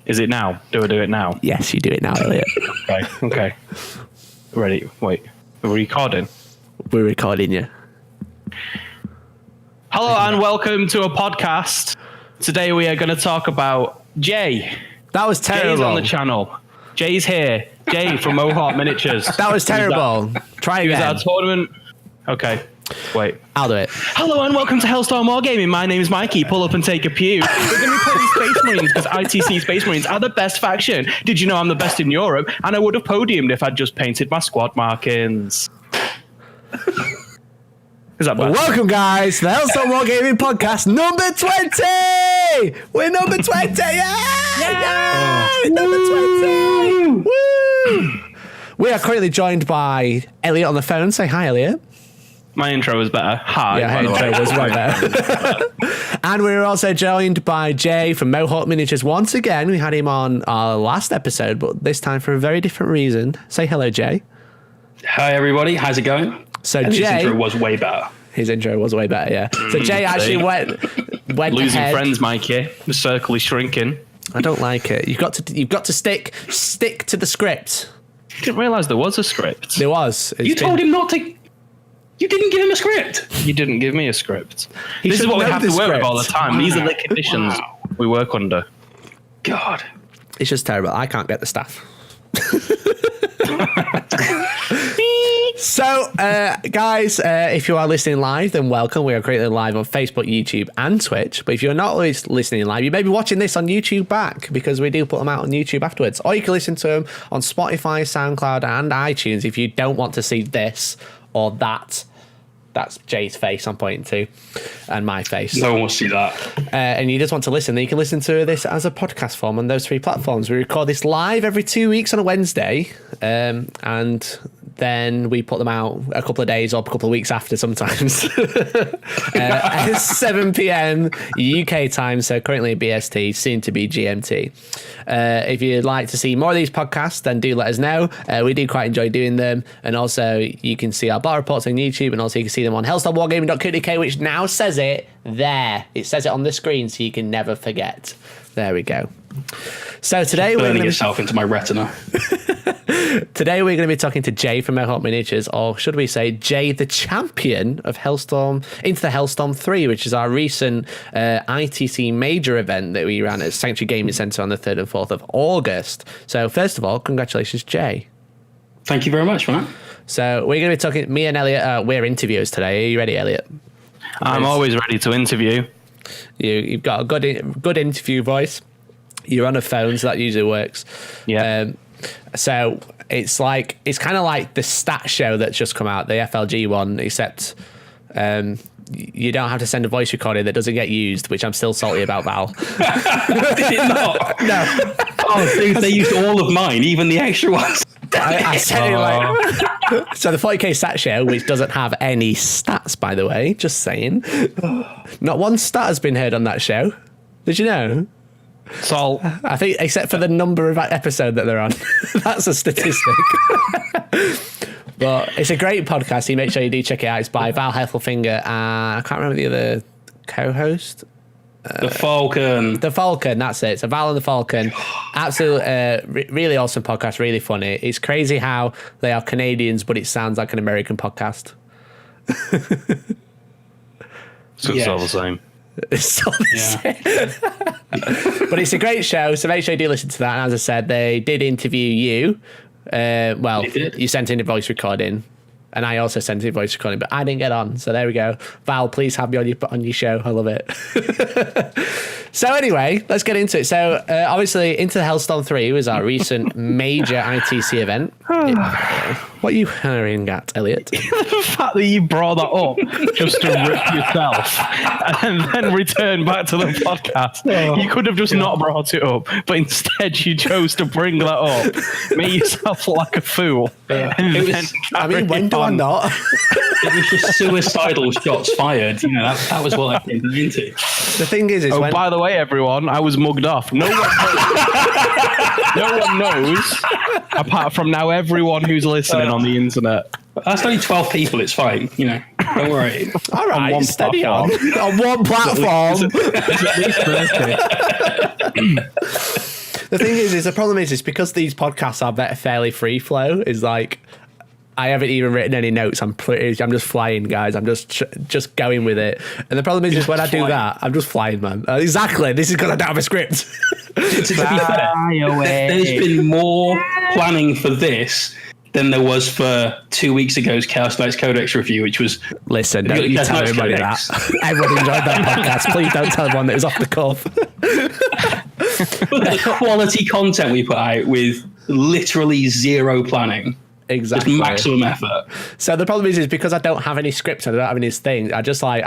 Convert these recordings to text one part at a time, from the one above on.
Is it now? Do I do it now? Yes, you do it now, Elliot. Okay. Ready? Wait. Are we recording? We're recording you. Hello and welcome to a podcast. Today we are going to talk about Jay. That was terrible. Jay's on the channel. Jay's here. Jay from Mohawk Miniatures. That was terrible. Try again. He was our tournament. Okay. Wait. I'll do it. Hello and welcome to Hellstormwargaming. My name is Mikey. Pull up and take a pew. We're going to be playing Space Marines because ITC Space Marines are the best faction. Did you know I'm the best in Europe? And I would have podiumed if I'd just painted my squad markings. Is that bad? Welcome, guys, to the Hellstormwargaming podcast number 20. We're number 20. Yay! Number 20. Woo! We are currently joined by Elliot on the phone. Say hi, Elliot. My intro was better. Hi. Yeah, her intro was way better. And we're also joined by Jay from Mohawk Miniatures. Once again, we had him on our last episode, but this time for a very different reason. Say hello, Jay. Hi, everybody. How's it going? So His Jay, intro was way better. His intro was way better, yeah. So Jay actually went losing ahead. friends, Mikey. The circle is shrinking. I don't like it. You've got to stick to the script. I didn't realise there was a script. There was. You told him not to. You didn't give him a script. You didn't give me a script. This is what we have to work with all the time. These are the conditions we work under. God. It's just terrible. I can't get the staff. So, guys, if you are listening live, then welcome. We are currently live on Facebook, YouTube, and Twitch. But if you're not listening live, you may be watching this on YouTube back because we do put them out on YouTube afterwards. Or you can listen to them on Spotify, SoundCloud, and iTunes if you don't want to see this or that. That's Jay's face I'm pointing to, and my face. No one will see that. And you just want to listen, then you can listen to this as a podcast form on those three platforms. We record this live every 2 weeks on a Wednesday, and then we put them out a couple of days or a couple of weeks after sometimes. 7 p.m. UK time, so currently BST, soon to be GMT. If you'd like to see more of these podcasts, then do let us know. We do quite enjoy doing them, and also you can see our battle reports on YouTube, and also you can see them on Hellstormwargaming.co.uk, which now says it there. It says it on the screen, so you can never forget. There we go. So today we're burning yourself into my retina. Today we're going to be talking to Jay from Mohawk Miniatures, or should we say Jay, the champion of Hellstorm, into the Hellstorm 3, which is our recent ITC major event that we ran at Sanctuary Gaming Centre on the 3rd and 4th of August. So first of all, congratulations, Jay. Thank you very much for that. So we're going to be talking, me and Elliot, we're interviewers today. Are you ready, Elliot? I'm always ready to interview. You've got a good interview voice. You're on a phone, so that usually works. Yeah. So it's kind of like the stat show that's just come out, the FLG one, except you don't have to send a voice recording that doesn't get used, which I'm still salty about, Val. Did it not? No. Oh, they used all of mine, even the extra ones. I said it like... So the 40k stat show, which doesn't have any stats, by the way, just saying. Not one stat has been heard on that show. Did you know? So I think, except for the number of episode that they're on. That's a statistic. But it's a great podcast. You make sure you do check it out. It's by Val Heffelfinger. I can't remember the other co-host. The Falcon. The Falcon, that's it. So Val and the Falcon. Absolute, really awesome podcast. Really funny. It's crazy how they are Canadians, but it sounds like an American podcast. So it's all the same. It's all the same. But it's a great show, so make sure you do listen to that. And as I said, they did interview you. You sent in a voice recording, and I also sent in a voice recording, but I didn't get on. So there we go. Val, please have me on your show. I love it. So anyway, let's get into it. So obviously, Into the Hellstorm 3 was our recent major ITC event. What are you hurrying at, Elliot? The fact that you brought that up just to rip yourself and then return back to the podcast. You could have just not brought it up, but instead you chose to bring that up. Make yourself look like a fool. When do I not? It was just suicidal shots fired. You know, that was what I came into. The thing is by the way, everyone, I was mugged off. No one knows, apart from now everyone who's listening on the internet. That's only 12 people. It's fine. You know, don't worry. All right, on one steady platform. on one platform. The thing is the problem is because these podcasts are fairly free flow. Is like I haven't even written any notes. I'm just flying, guys. I'm just going with it. And the problem is when I do that, I'm just flying, man. Exactly. This is because I don't have a script. To be fair, there's been more planning for this than there was for 2 weeks ago's Chaos Knights Codex review, which was... Listen, don't you tell everybody that. Everyone enjoyed that podcast. Please don't tell everyone that it was off the cuff. But the quality content we put out with literally zero planning. Exactly. Just maximum effort. So the problem is because I don't have any scripts, I don't have any things. I just start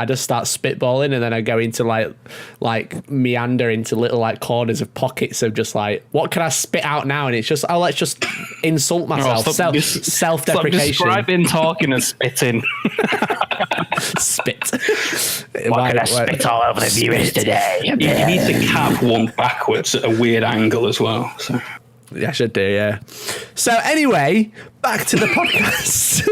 spitballing, and then I go into like meander into little like corners of pockets of just like, what can I spit out now? And it's just, let's just insult myself. Self-deprecation. Stop describing talking and spitting. Spit. What can I spit all over the viewers today? You need to cap one backwards at a weird angle as well. So. Yeah, I should do, yeah. So anyway, back to the podcast.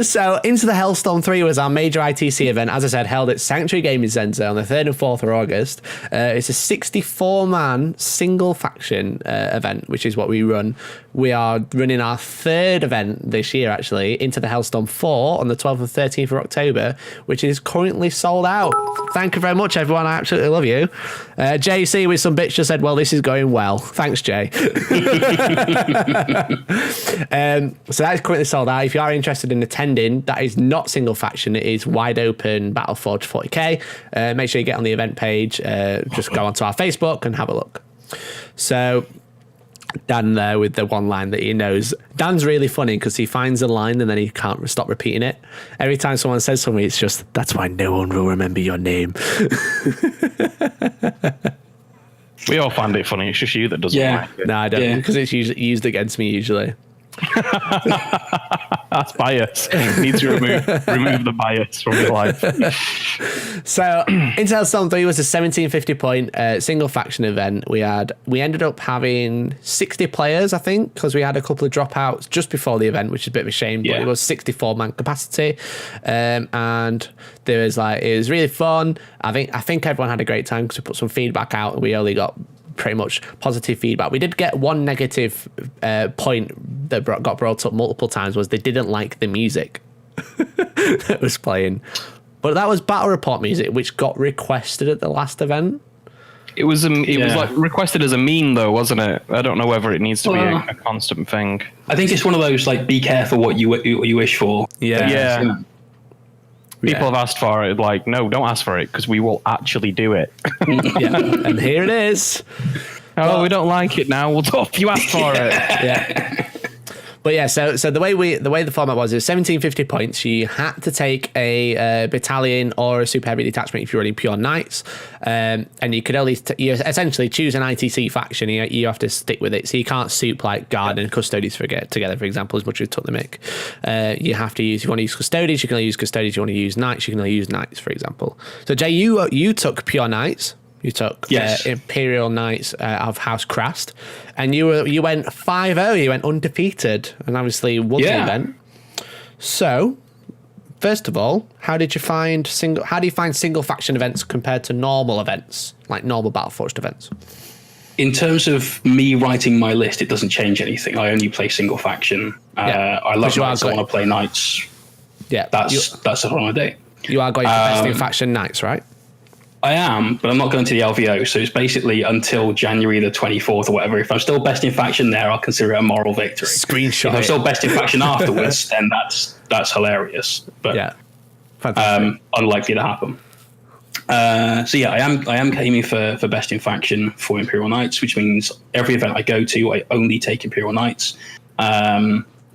So Into the Hellstorm 3 was our major ITC event, as I said, held at Sanctuary Gaming Centre on the 3rd and 4th of August. It's a 64-man single faction event, which is what we run. We are running our 3rd event this year, actually, Into the Hellstorm 4 on the 12th and 13th of October, which is currently sold out. Thank you very much, everyone. I absolutely love you. JC with some bitch just said, well, this is going well. Thanks, Jay. So that is currently sold out. If you are interested in attending, that is not single faction. It is wide open Battleforge 40k. Make sure you get on the event page. Just go onto our Facebook and have a look. So Dan there with the one line that he knows. Dan's really funny because he finds a line and then he can't stop repeating it. Every time someone says something, it's just, that's why no one will remember your name. We all find it funny. It's just you that doesn't like it. No, I don't, because it's used against me usually. That's bias. You need to remove the bias from your life. So Into Hellstorm 3 was a 1750 point single faction event. We ended up having 60 players, I think, because we had a couple of dropouts just before the event, which is a bit of a shame, but it was 64-man capacity. And it was really fun. I think everyone had a great time because we put some feedback out and we only got pretty much positive feedback. We did get one negative point that got brought up multiple times, was they didn't like the music that was playing. But that was battle report music, which got requested at the last event. It was like requested as a meme, though, wasn't it? I don't know whether it needs to be a constant thing. I think it's one of those like, be careful what you wish for. Yeah. People have asked for it. Like, no, don't ask for it because we will actually do it. And here it is. We don't like it now. Well, if you asked for it. Yeah. But yeah, so the way the format was 1750 points. You had to take a battalion or a super heavy detachment if you're running pure knights, and you could only you essentially choose an ITC faction. You have to stick with it, so you can't soup like guard and custodies together, for example, as much as took the mick. You have to use, if you want to use custodies, you can only use custodies. If you want to use knights, you can only use knights, for example. So Jay, you took pure knights. You took Imperial Knights of House Crast, and you went 5-0. You went undefeated, and obviously won the event. So, first of all, how do you find single faction events compared to normal events, like normal Battleforged events? In terms of me writing my list, it doesn't change anything. I only play single faction. I love knights. I want to play knights. Yeah, that's what I do. You are going for best in faction knights, right? I am, but I'm not going to the LVO, so it's basically until January the 24th or whatever. If I'm still best in faction there, I'll consider it a moral victory. Screenshot. If I'm still best in faction afterwards, then that's hilarious. But unlikely to happen. So yeah, I am aiming for best in faction for Imperial Knights, which means every event I go to, I only take Imperial Knights.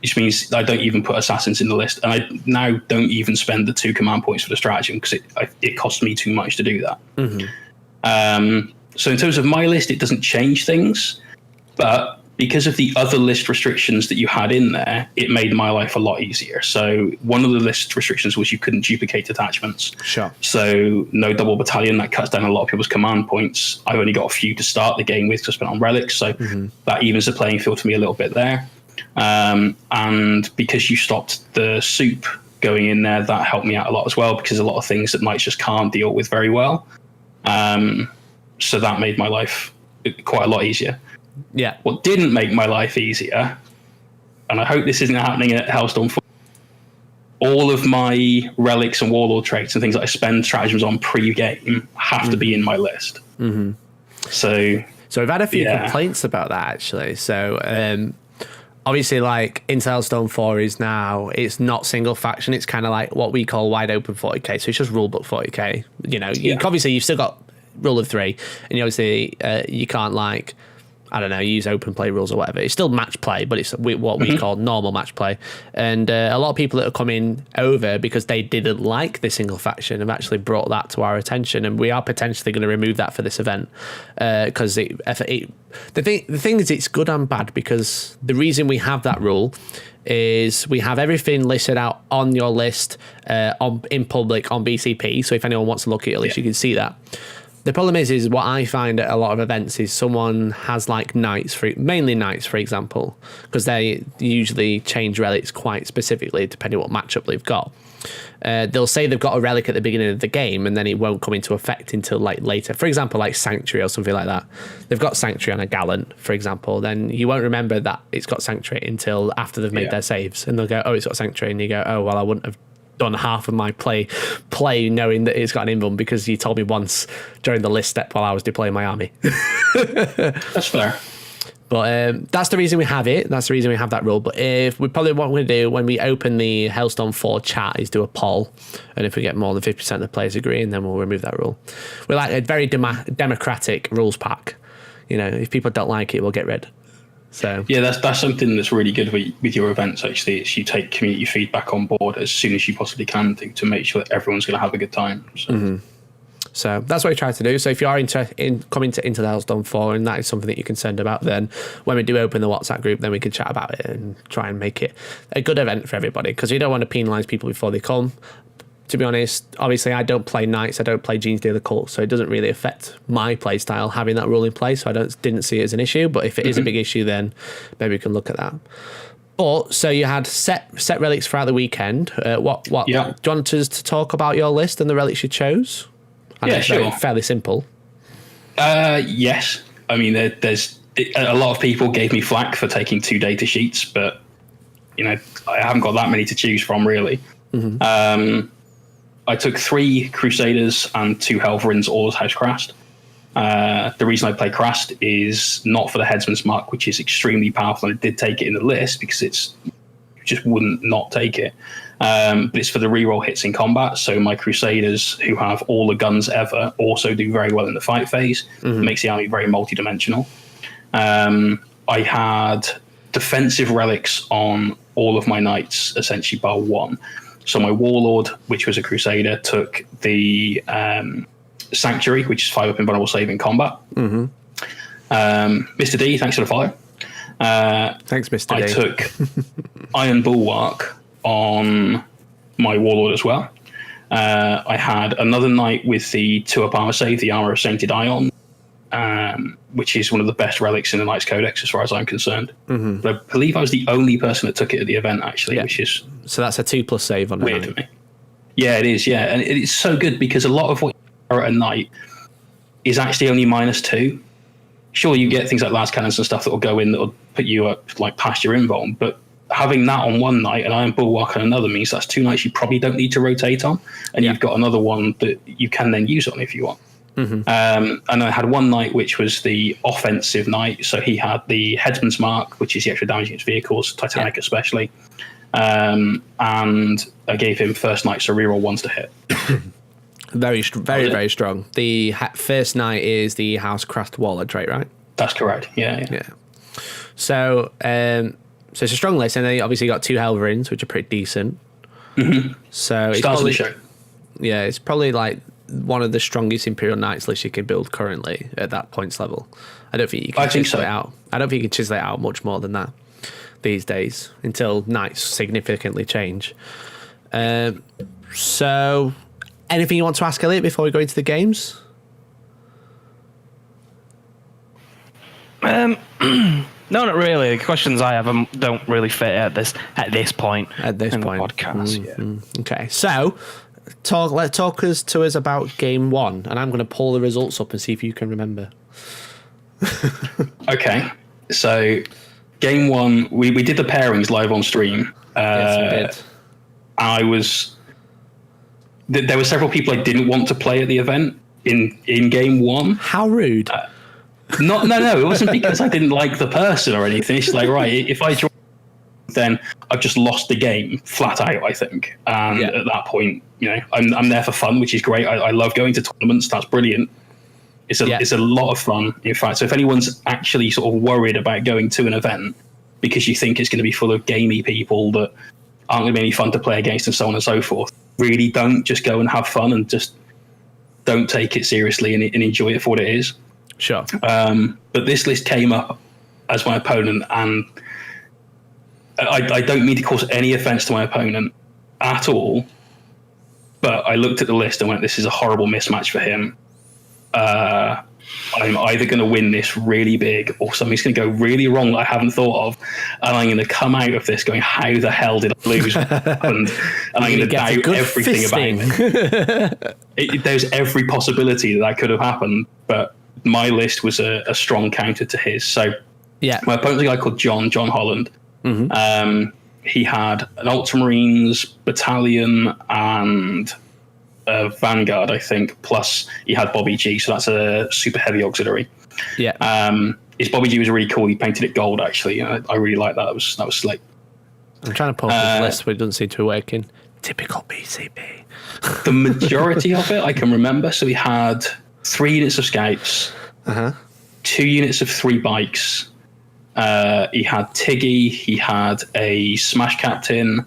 Which means I don't even put assassins in the list, and I now don't even spend the 2 command points for the stratagem because it costs me too much to do that. Mm-hmm. So in terms of my list, it doesn't change things, but because of the other list restrictions that you had in there, it made my life a lot easier. So one of the list restrictions was you couldn't duplicate detachments. Sure. So no double battalion. That cuts down a lot of people's command points. I've only got a few to start the game with because I spent on relics, so that evens the playing field for me a little bit there. And because you stopped the soup going in there, that helped me out a lot as well, because a lot of things that knights just can't deal with very well. So that made my life quite a lot easier. Yeah. What didn't make my life easier, and I hope this isn't happening at Hellstorm 4, all of my relics and warlord traits and things that I spend stratagems on pre-game have to be in my list. Mm-hmm. So we've had a few complaints about that, actually. So obviously, like, Into Hellstorm 4 is now, it's not single faction. It's kind of like what we call wide open 40k. So it's just rulebook 40k. You know, obviously you've still got rule of 3, and obviously you can't, like, I don't know, use open play rules or whatever. It's still match play, but it's what we call normal match play. And a lot of people that are coming over because they didn't like the single faction have actually brought that to our attention, and we are potentially going to remove that for this event because the thing is, it's good and bad, because the reason we have that rule is we have everything listed out on your list in public on BCP. So if anyone wants to look at your list, you can see that. The problem is what I find at a lot of events is someone has like knights, mainly knights, for example, because they usually change relics quite specifically depending on what matchup they've got. They'll say they've got a relic at the beginning of the game and then it won't come into effect until like later. For example, like Sanctuary or something like that. They've got Sanctuary on a Gallant, for example. Then you won't remember that it's got Sanctuary until after they've made their saves, and they'll go, "Oh, it's got Sanctuary," and you go, "Oh, well, I wouldn't have done half of my play knowing that it's got an invuln because you told me once during the list step while I was deploying my army." That's fair. But that's the reason we have it. That's the reason we have that rule. But if we probably what we're going to do when we open the Hellstorm 4 chat is do a poll, and if we get more than 50% of the players agreeing, then we'll remove that rule. We're like a very democratic rules pack. You know, if people don't like it, we'll get rid. So yeah, that's something that's really good with your events. Actually, is you take community feedback on board as soon as you possibly can to make sure that everyone's going to have a good time. So. So that's what we try to do. So if you are coming into the Hellstorm 4 and that is something that you're concerned about, then when we do open the WhatsApp group, then we can chat about it and try and make it a good event for everybody, because we don't want to penalise people before they come. To be honest, obviously I don't play Knights, I don't play Gene's Daily Cult, so it doesn't really affect my play style having that rule in place, so didn't see it as an issue. But if it is a big issue, then maybe we can look at that. But so you had set relics throughout the weekend. Do you want us to talk about your list and the relics you chose? Sure. Fairly simple. Yes. I mean, there's a lot of people gave me flack for taking 2 data sheets, but you know, I haven't got that many to choose from, really. I took 3 Crusaders and 2 Helverins, all as House Crast. The reason I play Crast is not for the Headsman's Mark, which is extremely powerful, and I did take it in the list because you just wouldn't not take it. But it's for the reroll hits in combat. So my Crusaders, who have all the guns ever, also do very well in the fight phase. Makes the army very multi-dimensional. I had defensive relics on all of my knights, essentially bar 1. So my Warlord, which was a Crusader, took the Sanctuary, which is 5 up invulnerable save in combat. Mr. D, thanks for the follow. Thanks, Mr. D. I took Iron Bulwark on my Warlord as well. I had another knight with the 2-up armor save, the Armor of Sainted Ion, which is one of the best relics in the Knights Codex as far as I'm concerned. But I believe I was the only person that took it at the event, actually, which is so that's a 2+ save on weird to me. Yeah, it is. Yeah, and it's so good because a lot of what you are at a night is actually only -2. Sure, you get things like last cannons and stuff that will go in that will put you up like past your invuln, but having that on one night and Iron Bulwark on another means that's 2 nights you probably don't need to rotate on, and you've got another one that you can then use on if you want. And I had one knight which was the offensive knight, so he had the Headsman's Mark, which is the extra damage against vehicles, Titanic especially, and I gave him first knight, so reroll 1s to hit. Very strong. The first knight is the House Crast Warlord trait, right? That's correct. Yeah. So it's a strong list, and then you obviously got 2 Helverins, which are pretty decent. So it's Stars of the show. Yeah, it's probably like one of the strongest Imperial Knights lists you can build currently at that points level. I don't think you can chisel it out. I don't think you can chisel it out much more than that these days until Knights significantly change. So anything you want to ask Elliot before we go into the games? No, not really. The questions I have don't really fit at this point. At this point, the podcast. Okay, so talk us about game 1, and I'm going to pull the results up and see if you can remember. Okay, so game one, we did the pairings live on stream. Yes, you did. There were several people I didn't want to play at the event in game one. How rude. No, it wasn't because I didn't like the person or anything. It's like, right, if I join, then I've just lost the game flat out, I think. And at that point, I'm there for fun, which is great. I love going to tournaments. That's brilliant. It's a lot of fun, in fact. So if anyone's actually sort of worried about going to an event because you think it's going to be full of gamey people that aren't going to be any fun to play against and so on and so forth, really don't. Just go and have fun and just don't take it seriously and enjoy it for what it is. Sure. But this list came up as my opponent, and I don't mean to cause any offense to my opponent at all, but I looked at the list and went, this is a horrible mismatch for him. I'm either going to win this really big or something's going to go really wrong that I haven't thought of, and I'm going to come out of this going, how the hell did I lose? and I'm going to doubt everything about it. There's every possibility that could have happened, but my list was a strong counter to his. So my opponent's a guy called John Holland. Mm-hmm. He had an Ultramarines battalion and Vanguard, I think, plus he had Bobby G, so that's a super heavy auxiliary. His Bobby G was really cool. He painted it gold, actually. I really like that. That was slick. I'm trying to pull up his list, but it doesn't seem to be working. Typical BCB. The majority of it I can remember. So he had 3 units of scouts, 2 units of 3 bikes. He had Tiggy. He had a Smash Captain,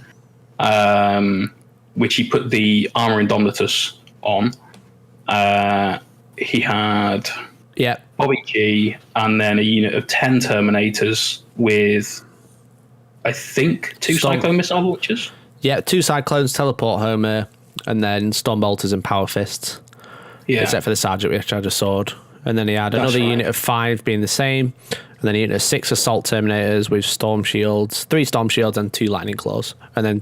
which he put the Armor Indomitus on. He had Bobby G, and then a unit of 10 Terminators with, I think, 2 Cyclone Missile Launchers. Yeah, 2 Cyclones, Teleport Homer, and then Storm Bolters and Power Fists. Yeah. Except for the Sergeant, which had a sword. And then he had another unit of 5 being the same. And then a unit of 6 Assault Terminators with Storm Shields, 3 Storm Shields and 2 Lightning Claws. And then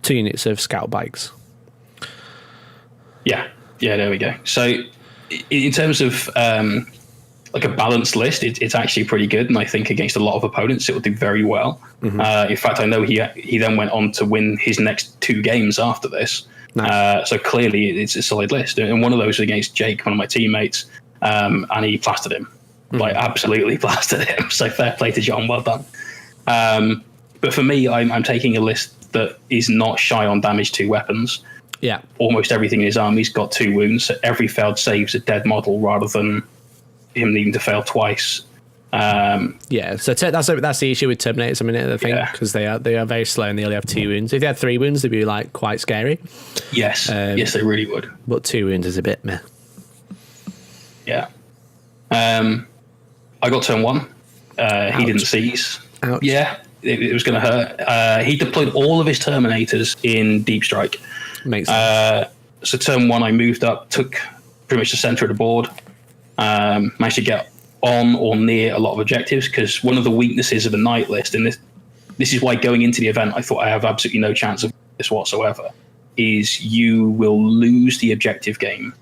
2 units of Scout Bikes. Yeah, there we go. So in terms of like a balanced list, it's actually pretty good. And I think against a lot of opponents, it will do very well. Mm-hmm. In fact, I know he then went on to win his next 2 games after this. Nice. So clearly it's a solid list. And one of those was against Jake, one of my teammates, and he plastered him. Like absolutely plastered him. So fair play to John, well done. But for me, I'm taking a list that is not shy on damage to weapons. Yeah, almost everything in his army's got 2 wounds. So every failed save's a dead model rather than him needing to fail twice. So that's the issue with Terminators. I mean, I think because they are very slow and they only have 2 wounds. If they had 3 wounds, they'd be like quite scary. Yes, yes, they really would. But 2 wounds is a bit meh. Yeah. I got turn 1. He didn't seize. Ouch. Yeah, it was going to hurt. He deployed all of his Terminators in Deep Strike. Makes sense. So turn 1, I moved up, took pretty much the center of the board, managed to get on or near a lot of objectives, because one of the weaknesses of the night list, and this is why going into the event I thought I have absolutely no chance of this whatsoever, is you will lose the objective game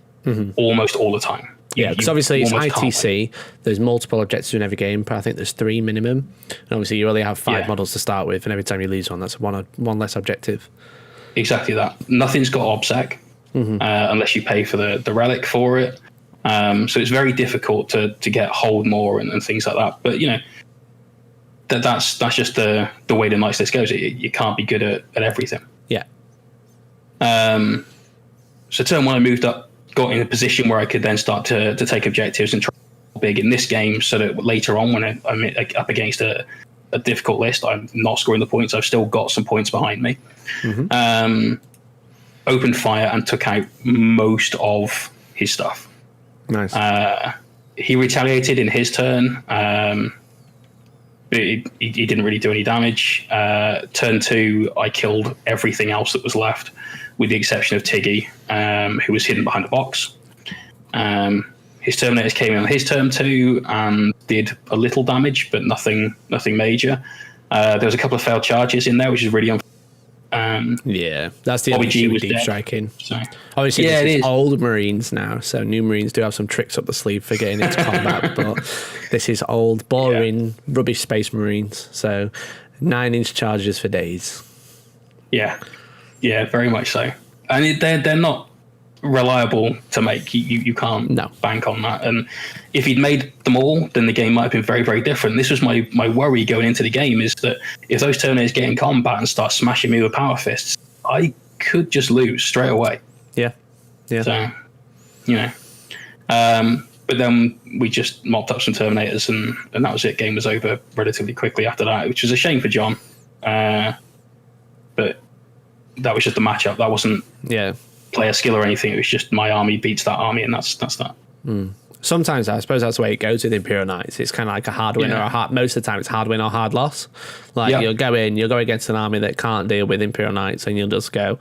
almost all the time. Yeah, because obviously it's ITC. There's multiple objectives in every game, but I think there's 3 minimum. And obviously you only have 5 models to start with, and every time you lose one, that's one less objective. Exactly that. Nothing's got OBSEC unless you pay for the relic for it. So it's very difficult to get hold more and things like that. But that's just the way the night list goes. You can't be good at everything. Yeah. So turn 1, I moved up, got in a position where I could then start to take objectives and try big in this game, so that later on when I'm up against a difficult list, I'm not scoring the points. I've still got some points behind me. Opened fire and took out most of his stuff. Nice. He retaliated in his turn. But he didn't really do any damage. Turn 2, I killed everything else that was left, with the exception of Tiggy, who was hidden behind a box. His Terminators came in on his turn 2 and did a little damage, but nothing major. There was a couple of failed charges in there, which is really That's the Bobby only G issue with was deep dead. striking. So, Obviously, yeah, this it is is. old Marines now, so new Marines do have some tricks up the sleeve for getting into combat, but this is old, boring, rubbish Space Marines. So 9-inch charges for days. Yeah, very much so. And they're not reliable to make. You can't bank on that. And if he'd made them all, then the game might have been very, very different. This was my worry going into the game, is that if those Terminators get in combat and start smashing me with power fists, I could just lose straight away. Yeah. So, but then we just mopped up some Terminators, and that was it. Game was over relatively quickly after that, which was a shame for John. But that was just a matchup. That wasn't player skill or anything. It was just my army beats that army, and that's that. Sometimes I suppose that's the way it goes with Imperial Knights. It's kind of like a hard win or a hard. Most of the time, it's hard win or hard loss. Like you'll go against an army that can't deal with Imperial Knights, and you'll just go,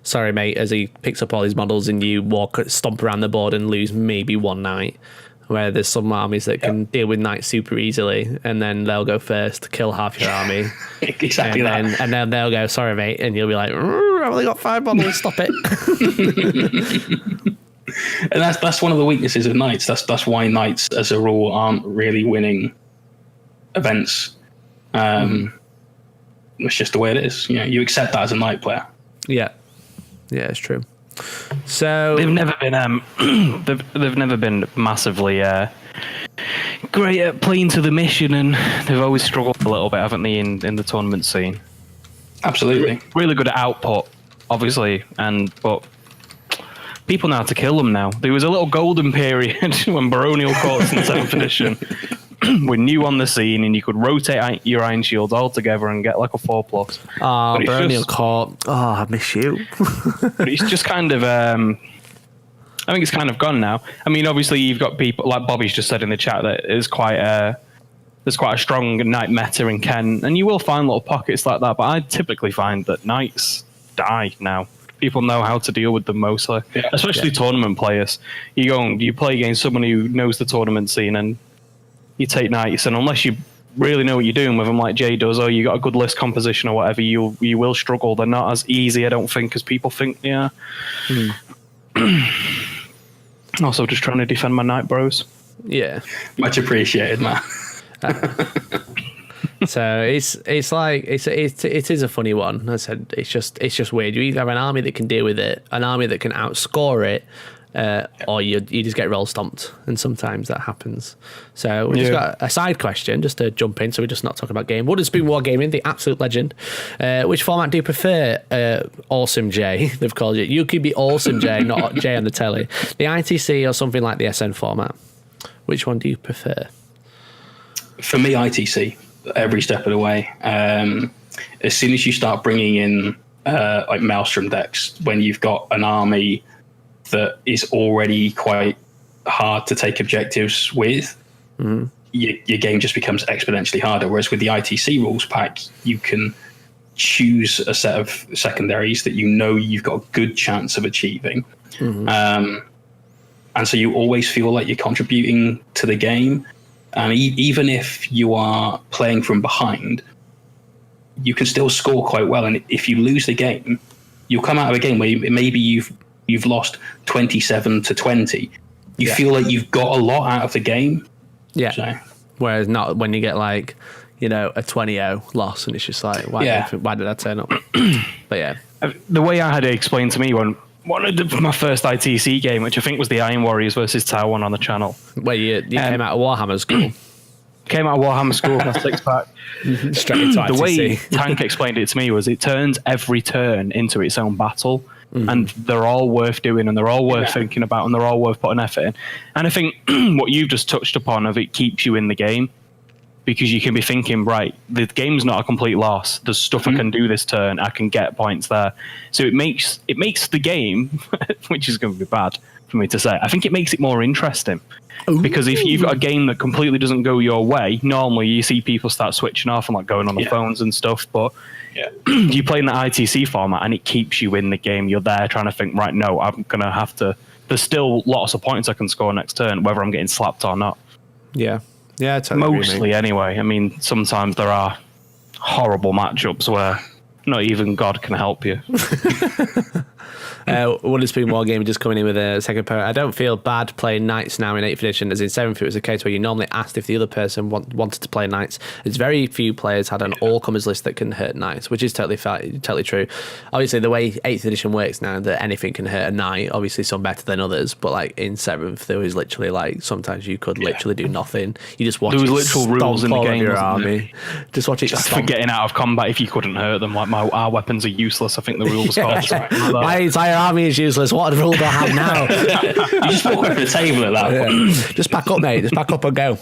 "Sorry, mate," as he picks up all his models, and you stomp around the board and lose maybe one knight. Where there's some armies that can deal with knights super easily, and then they'll go first, kill half your army. Exactly that. And then they'll go, "Sorry, mate," and you'll be like, "I've only got 5 models, stop it." And that's one of the weaknesses of knights. That's why knights, as a rule, aren't really winning events. It's just the way it is. You accept that as a knight player. Yeah, it's true. So they've never been they've never been massively great at playing to the mission, and they've always struggled a little bit, haven't they, in the tournament scene? Absolutely. Really good at output, obviously, but people know how to kill them now. There was a little golden period when baronial courts in 7th edition were new on the scene, and you could rotate your iron shields all together and get like a 4+. Baronial court. Oh, I miss you. But it's just kind of I think it's kind of gone now. I mean, obviously you've got people like Bobby's just said in the chat that there's quite a strong knight meta in Kent, and you will find little pockets like that, but I typically find that knights die now. People know how to deal with them mostly, especially tournament players. You play against someone who knows the tournament scene, and you take knights, and unless you really know what you're doing with them, like Jay does, or you got a good list composition or whatever, you will struggle. They're not as easy, I don't think, as people think they are. Also, just trying to defend my knight bros. Yeah, much appreciated, man. So it's like it is a funny one. I said it's just weird. You either have an army that can deal with it, an army that can outscore it, or you just get roll stomped, and sometimes that happens. So we've just got a side question just to jump in, so we're just not talking about game. Wooden Spoon Wargaming, the absolute legend. Which format do you prefer? Awesome J, they've called it. You could be Awesome J, not J on the telly. The ITC or something like the SN format. Which one do you prefer? For me, ITC. Every step of the way. As soon as you start bringing in like Maelstrom decks, when you've got an army that is already quite hard to take objectives with, your game just becomes exponentially harder. Whereas with the ITC rules pack, you can choose a set of secondaries that you've got a good chance of achieving. And so you always feel like you're contributing to the game. And even if you are playing from behind, you can still score quite well. And if you lose the game, you'll come out of a game where maybe you've lost 27-20. You feel like you've got a lot out of the game. Yeah. So. Whereas not when you get like, a 20-0 loss, and it's just like, why did I turn up? But yeah. The way I had it explained to me when my first ITC game, which I think was the Iron Warriors versus Taiwan on the channel. Where you came out of Warhammer school. Came out of Warhammer school with my 6-pack. Straight into ITC. The way Tank explained it to me was it turns every turn into its own battle. And they're all worth doing, and they're all worth thinking about, and they're all worth putting effort in. And I think what you've just touched upon of it keeps you in the game, because you can be thinking, right, the game's not a complete loss. There's stuff I can do this turn. I can get points there. So it makes the game, which is going to be bad for me to say, I think it makes it more interesting. Ooh. Because if you've got a game that completely doesn't go your way, normally you see people start switching off and like going on the phones and stuff. But you play in the ITC format and it keeps you in the game. You're there trying to think, right, no, I'm going to have to... There's still lots of points I can score next turn, whether I'm getting slapped or not. Yeah. Yeah, totally mostly anyway. I mean, sometimes there are horrible matchups where Not even God can help you. Wooderspoon Wargaming just coming in with a second point. I don't feel bad playing Knights now in 8th edition, as in 7th it was a case where you normally asked if the other person wanted to play Knights. There's very few players had an all-comers list that can hurt Knights, which is totally true. Obviously, the way 8th edition works now, that anything can hurt a Knight, obviously some better than others, but like in 7th, there was literally like, sometimes you could literally do nothing. You just watch there was literal rules in the game, your army. Just watch it just for getting out of combat if you couldn't hurt them. Like, our weapons are useless, I think the rules called. My entire army is useless. What rule do I have now? You just walk over the table at that point. Just pack up, mate. Just pack up and go.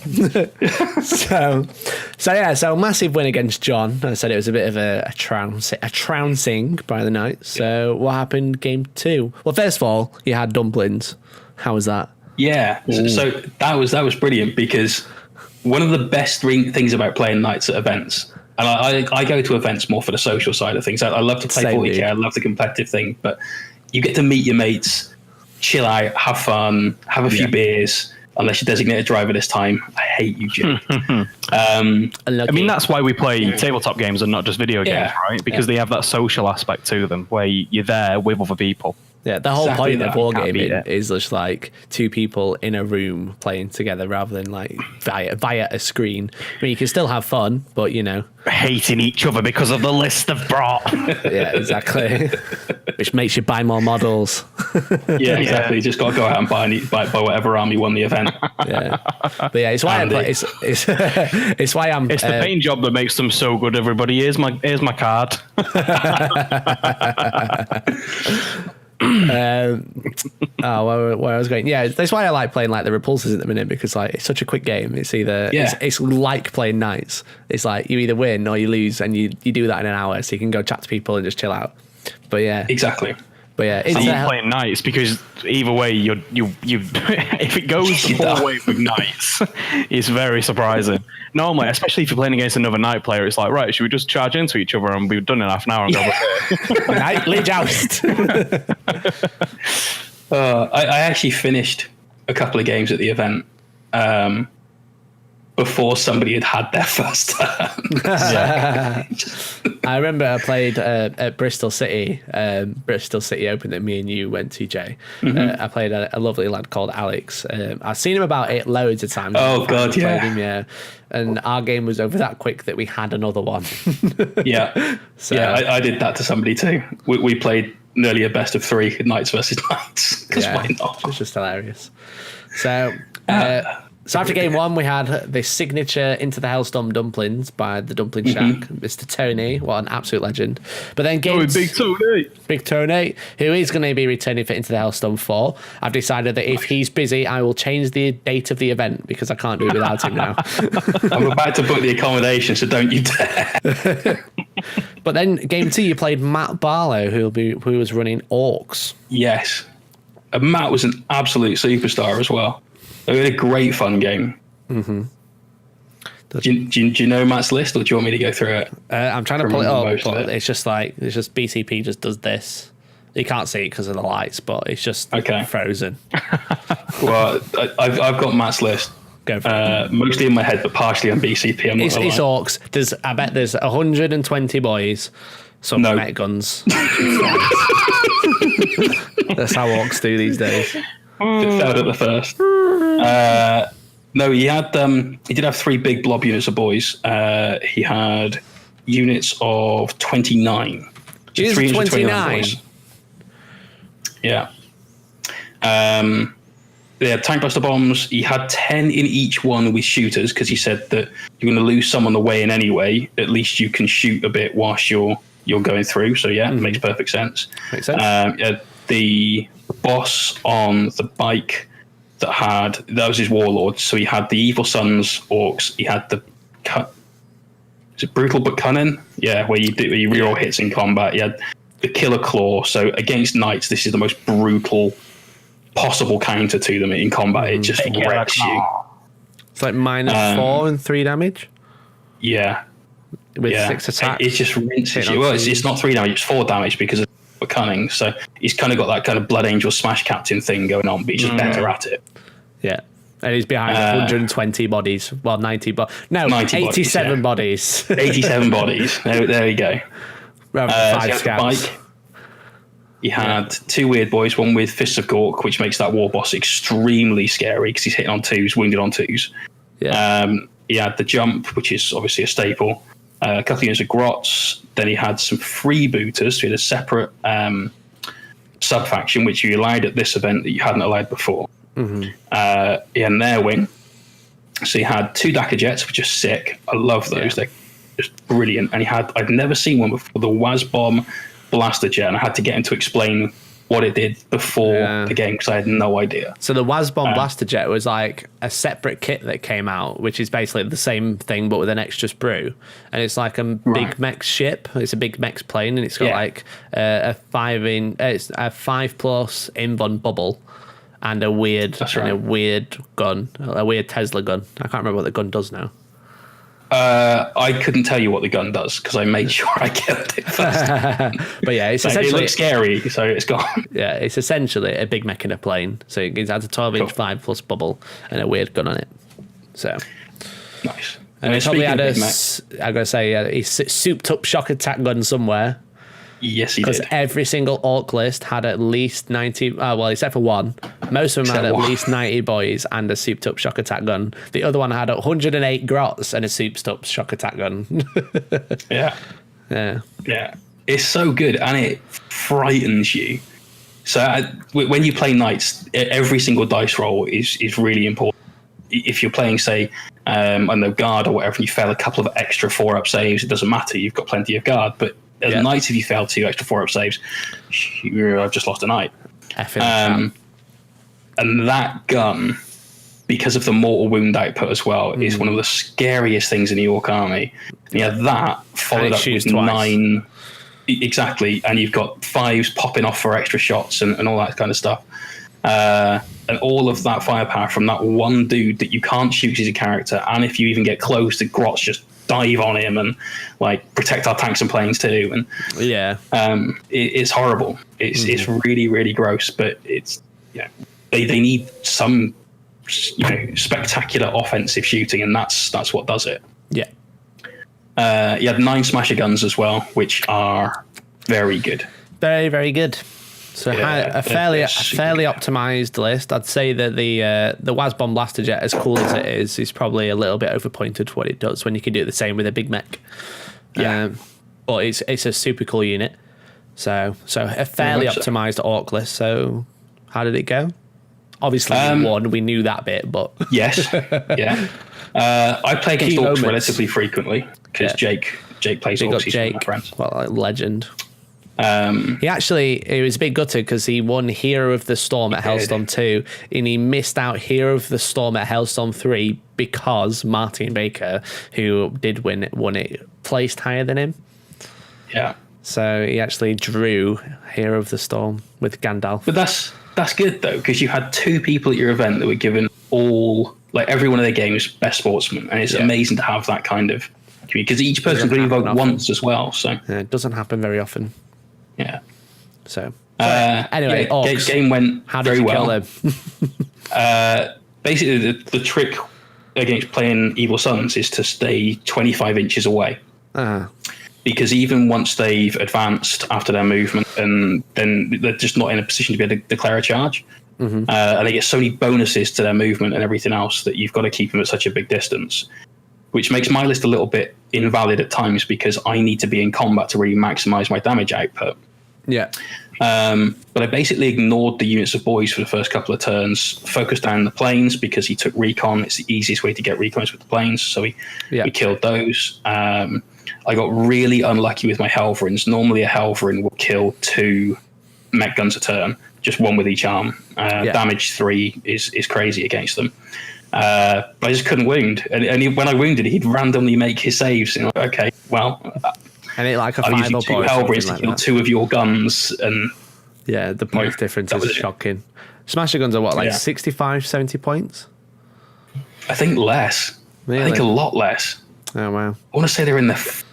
So massive win against John. I said it was a bit of a trouncing by the Knights. So what happened game 2? Well, first of all, you had dumplings. How was that? Yeah. So that was brilliant, because one of the best things about playing Knights at events, and I go to events more for the social side of things. I love to play 40k. I love the competitive thing, but you get to meet your mates, chill out, have fun, have a few beers, unless you're designated driver this time. I hate you, Jim. I mean, that's why we play tabletop games and not just video games, right? Because they have that social aspect to them, where you're there with other people. Yeah, the whole point of wargaming is just like two people in a room playing together rather than like via a screen. I mean, you can still have fun, but you know, hating each other because of the list they've brought. Yeah, exactly. Which makes you buy more models. Yeah, exactly. You just got to go out and buy whatever army won the event. Yeah, but yeah, it's why it's why I'm. It's the paint job that makes them so good. Everybody, here's my card. Where I was going, yeah, that's why I like playing like the Repulsors at the minute, because like it's such a quick game. It's either it's like playing Knights. It's like you either win or you lose, and you do that in an hour, so you can go chat to people and just chill out. But yeah, exactly. But yeah, it's playing Knights, because either way, you if it goes the whole way with Knights, it's very surprising. Normally, especially if you're playing against another Knight player, it's like, right, should we just charge into each other and be done in half an hour and go Knightly joust. I actually finished a couple of games at the event before somebody had their first turn. I remember I played at Bristol City Open that me and you went to, Jay. I played a lovely lad called Alex. I've seen him about it loads of times. Oh God, yeah. And our game was over that quick that we had another one. Yeah. So I did that to somebody too. We played nearly a best of 3 Knights versus Knights. Because why not? It's just hilarious. So after game 1, we had this signature Into the Hellstorm dumplings by the Dumpling Shack, Mr. Tony. What an absolute legend. But then game Big Tony, who is going to be returning for Into the Hellstorm 4. I've decided that if he's busy, I will change the date of the event, because I can't do it without him now. I'm about to book the accommodation, so don't you dare. But then game 2, you played Matt Barlow, who was running Orcs. Yes. And Matt was an absolute superstar as well. We had a great fun game. Mm-hmm. Do you know Matt's list, or do you want me to go through it? I'm trying to pull it up, but it's just BCP just does this. You can't see it because of the lights, but it's just frozen. Well, I've got Matt's list. Go for it. Mostly in my head, but partially on BCP. It's Orcs. I bet there's 120 boys. Some met guns. That's how Orcs do these days. It failed at the first. No, he did have 3 big blob units of boys. He had units of 29. 29? Yeah. They had tank buster bombs. He had 10 in each one with shooters, because he said that you're going to lose some on the way in anyway. At least you can shoot a bit whilst you're going through. So yeah, it makes perfect sense. Makes sense. The boss on the bike that was his warlord. So he had the Evil Sons Orcs. He had is it brutal but cunning? Yeah, where you reroll hits in combat. He had the Killer Claw. So against Knights, this is the most brutal possible counter to them in combat. It just wrecks you. It's like -4 and 3 damage. Yeah. With 6 attacks. It just rinses you. Well, it's not 3 damage, it's 4 damage because of cunning. So he's kind of got that kind of Blood Angel Smash Captain thing going on, but he's just better at it. Yeah. And he's behind 120 bodies. Well, 90 bodies. No, 87 bodies. 87 bodies. There we go. Rather So than he 5 had the scouts. bike. He had 2 weird boys, one with Fists of Gork, which makes that war boss extremely scary because he's hitting on 2s, wounded on 2s. Yeah. He had the jump, which is obviously a staple. A couple of units of grots. Then he had some freebooters. So he had a separate sub-faction, which you allowed at this event that you hadn't allowed before. Mm-hmm. He had an air wing. So he had 2 Dakar jets, which are sick. I love those. Yeah. They're just brilliant. And I'd never seen one before, the Wasbomb blaster jet, and I had to get him to explain what it did before the game because I had no idea. So the Wasbomb blaster jet was like a separate kit that came out, which is basically the same thing but with an extra sprue, and it's like a big mech ship. It's a big mech plane, and it's got like a 5+ Invon bubble and a weird gun, a weird Tesla gun. I can't remember what the gun does now. I couldn't tell you what the gun does because I made sure I killed it first. But yeah, it's it essentially looks scary, so it's gone. Yeah, it's essentially a big mech in a plane. So it has a 12-inch 5+ bubble and a weird gun on it. So Nice. and it probably had I gotta say, a souped up shock attack gun somewhere. Yes, he Because did. every single orc list had at least 90. Well, except for one. Most of them had at least 90 boys and a souped up shock attack gun. The other one had 108 grots and a souped up shock attack gun. Yeah. Yeah. Yeah. It's so good and it frightens you. So when you play knights, every single dice roll is really important. If you're playing, say, I don't know, guard or whatever, and you fail a couple of extra 4-up saves, it doesn't matter. You've got plenty of guard. But as knights, if you fail 2 extra 4-up saves, I've just lost a knight. And that gun, because of the mortal wound output as well, is one of the scariest things in the Orc army. And you have that followed up with twice. 9. Exactly. And you've got 5s popping off for extra shots and all that kind of stuff. And all of that firepower from that one dude that you can't shoot as a character. And if you even get close, the grots just dive on him and like protect our tanks and planes too. And it's horrible. It's really, really gross, but it's, they need some, spectacular offensive shooting, and that's what does it. Yeah. You had 9 smasher guns as well, which are very good. Very, very good. So a fairly optimized list. I'd say that the Wasbomb blaster jet, as cool as it is probably a little bit overpointed for what it does when you can do it the same with a big mech. Yeah. But it's a super cool unit. So a fairly optimized orc list. So how did it go? Obviously we won. We knew that bit, but yes, yeah. I play against orcs relatively frequently because Jake plays orcs. He's one of my friends. Well, like legend. He was a bit gutted because he won Hero of the Storm at Hellstorm 2, and he missed out Hero of the Storm at Hellstorm 3 because Martin Baker, who did won it, placed higher than him. Yeah. So he actually drew Hero of the Storm with Gandalf. But that's good though, because you had 2 people at your event that were given every one of their games best sportsman, and it's amazing to have that kind of community because each person can vote once as well. So it doesn't happen very often. Yeah. So anyway, game went very well. Kill them? Basically, the trick against playing Evil Sons is to stay 25 inches away. Because even once they've advanced after their movement, and then they're just not in a position to be able to declare a charge. And they get so many bonuses to their movement and everything else that you've got to keep them at such a big distance, which makes my list a little bit invalid at times because I need to be in combat to really maximize my damage output. Yeah. But I basically ignored the units of boys for the first couple of turns, focused down the planes because he took recon. It's the easiest way to get recons with the planes, so we killed those. I got really unlucky with my Helverins. Normally a Helverin will kill 2 mech guns a turn, just 1 with each arm. Damage 3 is crazy against them. But I just couldn't wound. And when I wounded, he'd randomly make his saves. Okay, well... And it like a I'm using 2 Hellbrins to kill 2 of your guns. And the points difference is shocking. Smasher guns are what, 65, 70 points? I think less. Really? I think a lot less. Oh, wow. I want to say they're in the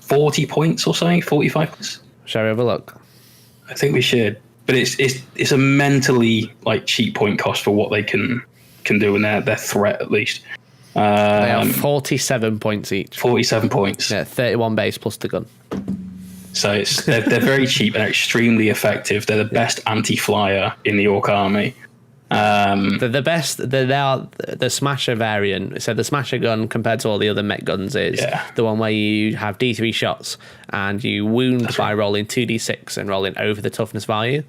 40 points or something, 45 points. Shall we have a look? I think we should. But it's a mentally cheap point cost for what they can do in their threat, at least. They have 47 points each. 47 points. Yeah, 31 base plus the gun. So they're very cheap and extremely effective. They're the best anti-flyer in the Orc army. They're the best. They are the Smasher variant. So the Smasher gun compared to all the other mech guns is the one where you have D3 shots and you wound by rolling 2d6 and rolling over the toughness value.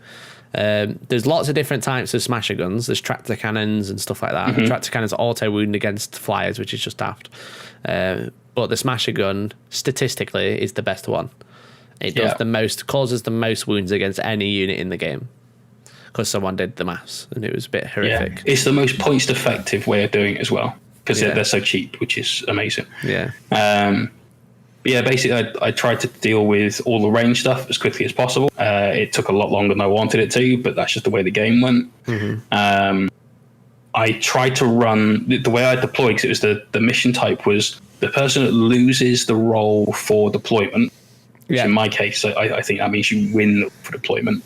There's lots of different types of Smasher guns. There's tractor cannons and stuff like that. Mm-hmm. Tractor cannons auto wound against flyers, which is just daft. But the Smasher gun statistically is the best one. It does the most, causes the most wounds against any unit in the game. Because someone did the maths and it was a bit horrific. Yeah. It's the most points effective way of doing it as well, because they're so cheap, which is amazing. Yeah. Basically, I tried to deal with all the range stuff as quickly as possible. It took a lot longer than I wanted it to, but that's just the way the game went. Mm-hmm. I tried to run the way I deployed, because it was the mission type was the person that loses the roll for deployment. Which in my case, I think that means you win for deployment.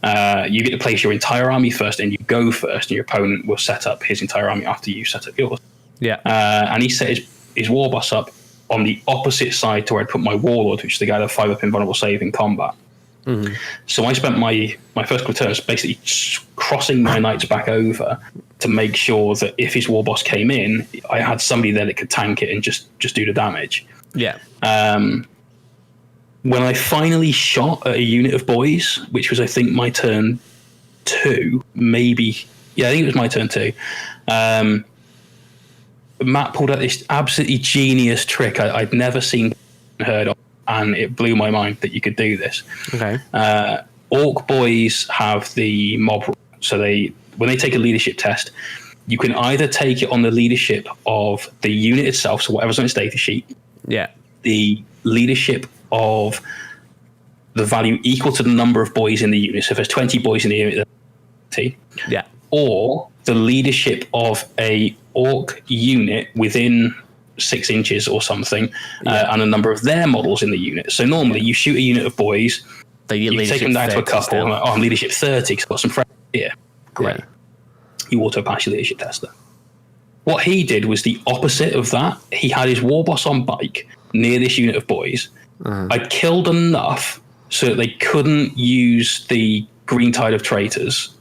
You get to place your entire army first, and you go first, and your opponent will set up his entire army after you set up yours. Yeah. And he set his war boss up on the opposite side to where I'd put my warlord, which is the guy that 5-up invulnerable save in combat. Mm-hmm. So I spent my first couple of turns basically crossing my knights back over to make sure that if his war boss came in, I had somebody there that could tank it and just do the damage. Yeah. When I finally shot at a unit of boys, which was, I think, my turn 2, maybe. Yeah, I think it was my turn 2. Matt pulled out this absolutely genius trick I'd never seen heard of, and it blew my mind that you could do this. Okay. Orc boys have the mob, so when they take a leadership test, you can either take it on the leadership of the unit itself, so whatever's on its data sheet. Yeah. The leadership of the value equal to the number of boys in the unit. So if there's 20 boys in the unit, yeah. Or the leadership of a orc unit within 6 inches or something, and a number of their models in the unit. So normally you shoot a unit of boys, you take them down to a couple. I'm like, I'm leadership 30 because I've got some friends here. Great. Yeah. You auto pass your leadership tester. What he did was the opposite of that. He had his war boss on bike near this unit of boys. I killed enough so that they couldn't use the green tide of traitors.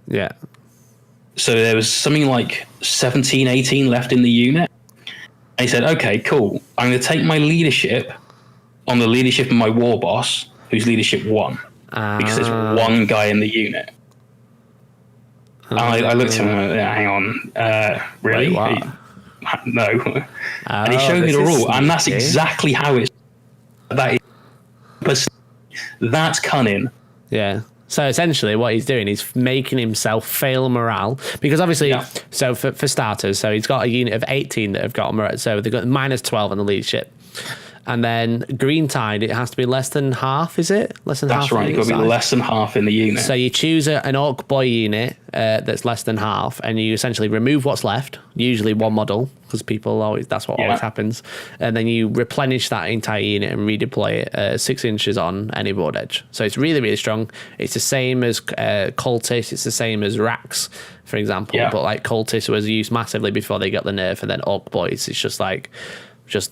Yeah. So there was something like 17, 18 left in the unit. And he said, okay, cool. I'm going to take my leadership on the leadership of my war boss, who's leadership 1, because there's one guy in the unit. And I looked at him and went, hang on, really? Wait, what? No. And he showed me the rule, and that's exactly how it's. That's cunning. Yeah. So essentially what he's doing is making himself fail morale, because obviously, so for starters, so he's got a unit of 18 that have got morale, so they've got -12 on the leadership. And then green tide, it has to be less than half, is it? Less than half. That's right, you've got to be less than half in the unit. So you choose an orc boy unit that's less than half, and you essentially remove what's left, usually one model, because people always, that's what always happens. And then you replenish that entire unit and redeploy it 6 inches on any board edge. So it's really, really strong. It's the same as cultists, it's the same as racks, for example. Yeah. But like cultists was used massively before they got the nerf, and then orc boys, it's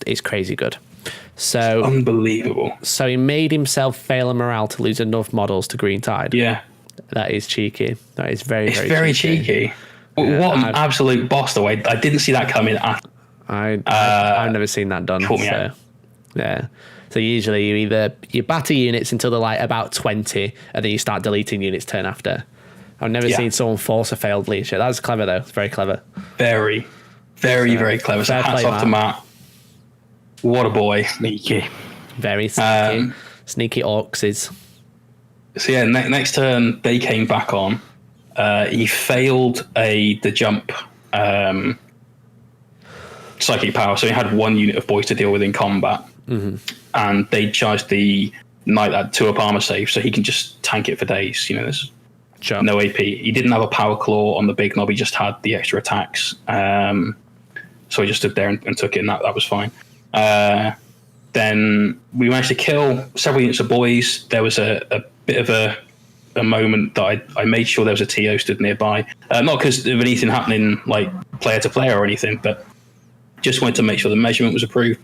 it's crazy good. So it's unbelievable. So he made himself fail a morale to lose enough models to green tide. Yeah, that is cheeky. That is very very cheeky. What an absolute boss! Though I didn't see that coming. I've never seen that done. So, yeah. So usually you batter units until they're like about 20, and then you start deleting units turn after. I've never seen someone force a failed leadership. That's clever though. It's very clever. Very, very, very clever. So hats off to Matt. What a boy. Sneaky. Very sneaky. Sneaky orcs is. So yeah, next turn they came back on. He failed the jump psychic power, so he had one unit of boys to deal with in combat. Mm-hmm. And they charged the knight at 2-up armor save, so he can just tank it for days. You know, there's no AP. He didn't have a power claw on the big knob, he just had the extra attacks. So he just stood there and took it, and that was fine. Then we managed to kill several units of boys. There was a bit of a moment that I made sure there was a TO stood nearby. Not because of anything happening like player to player or anything, but just wanted to make sure the measurement was approved.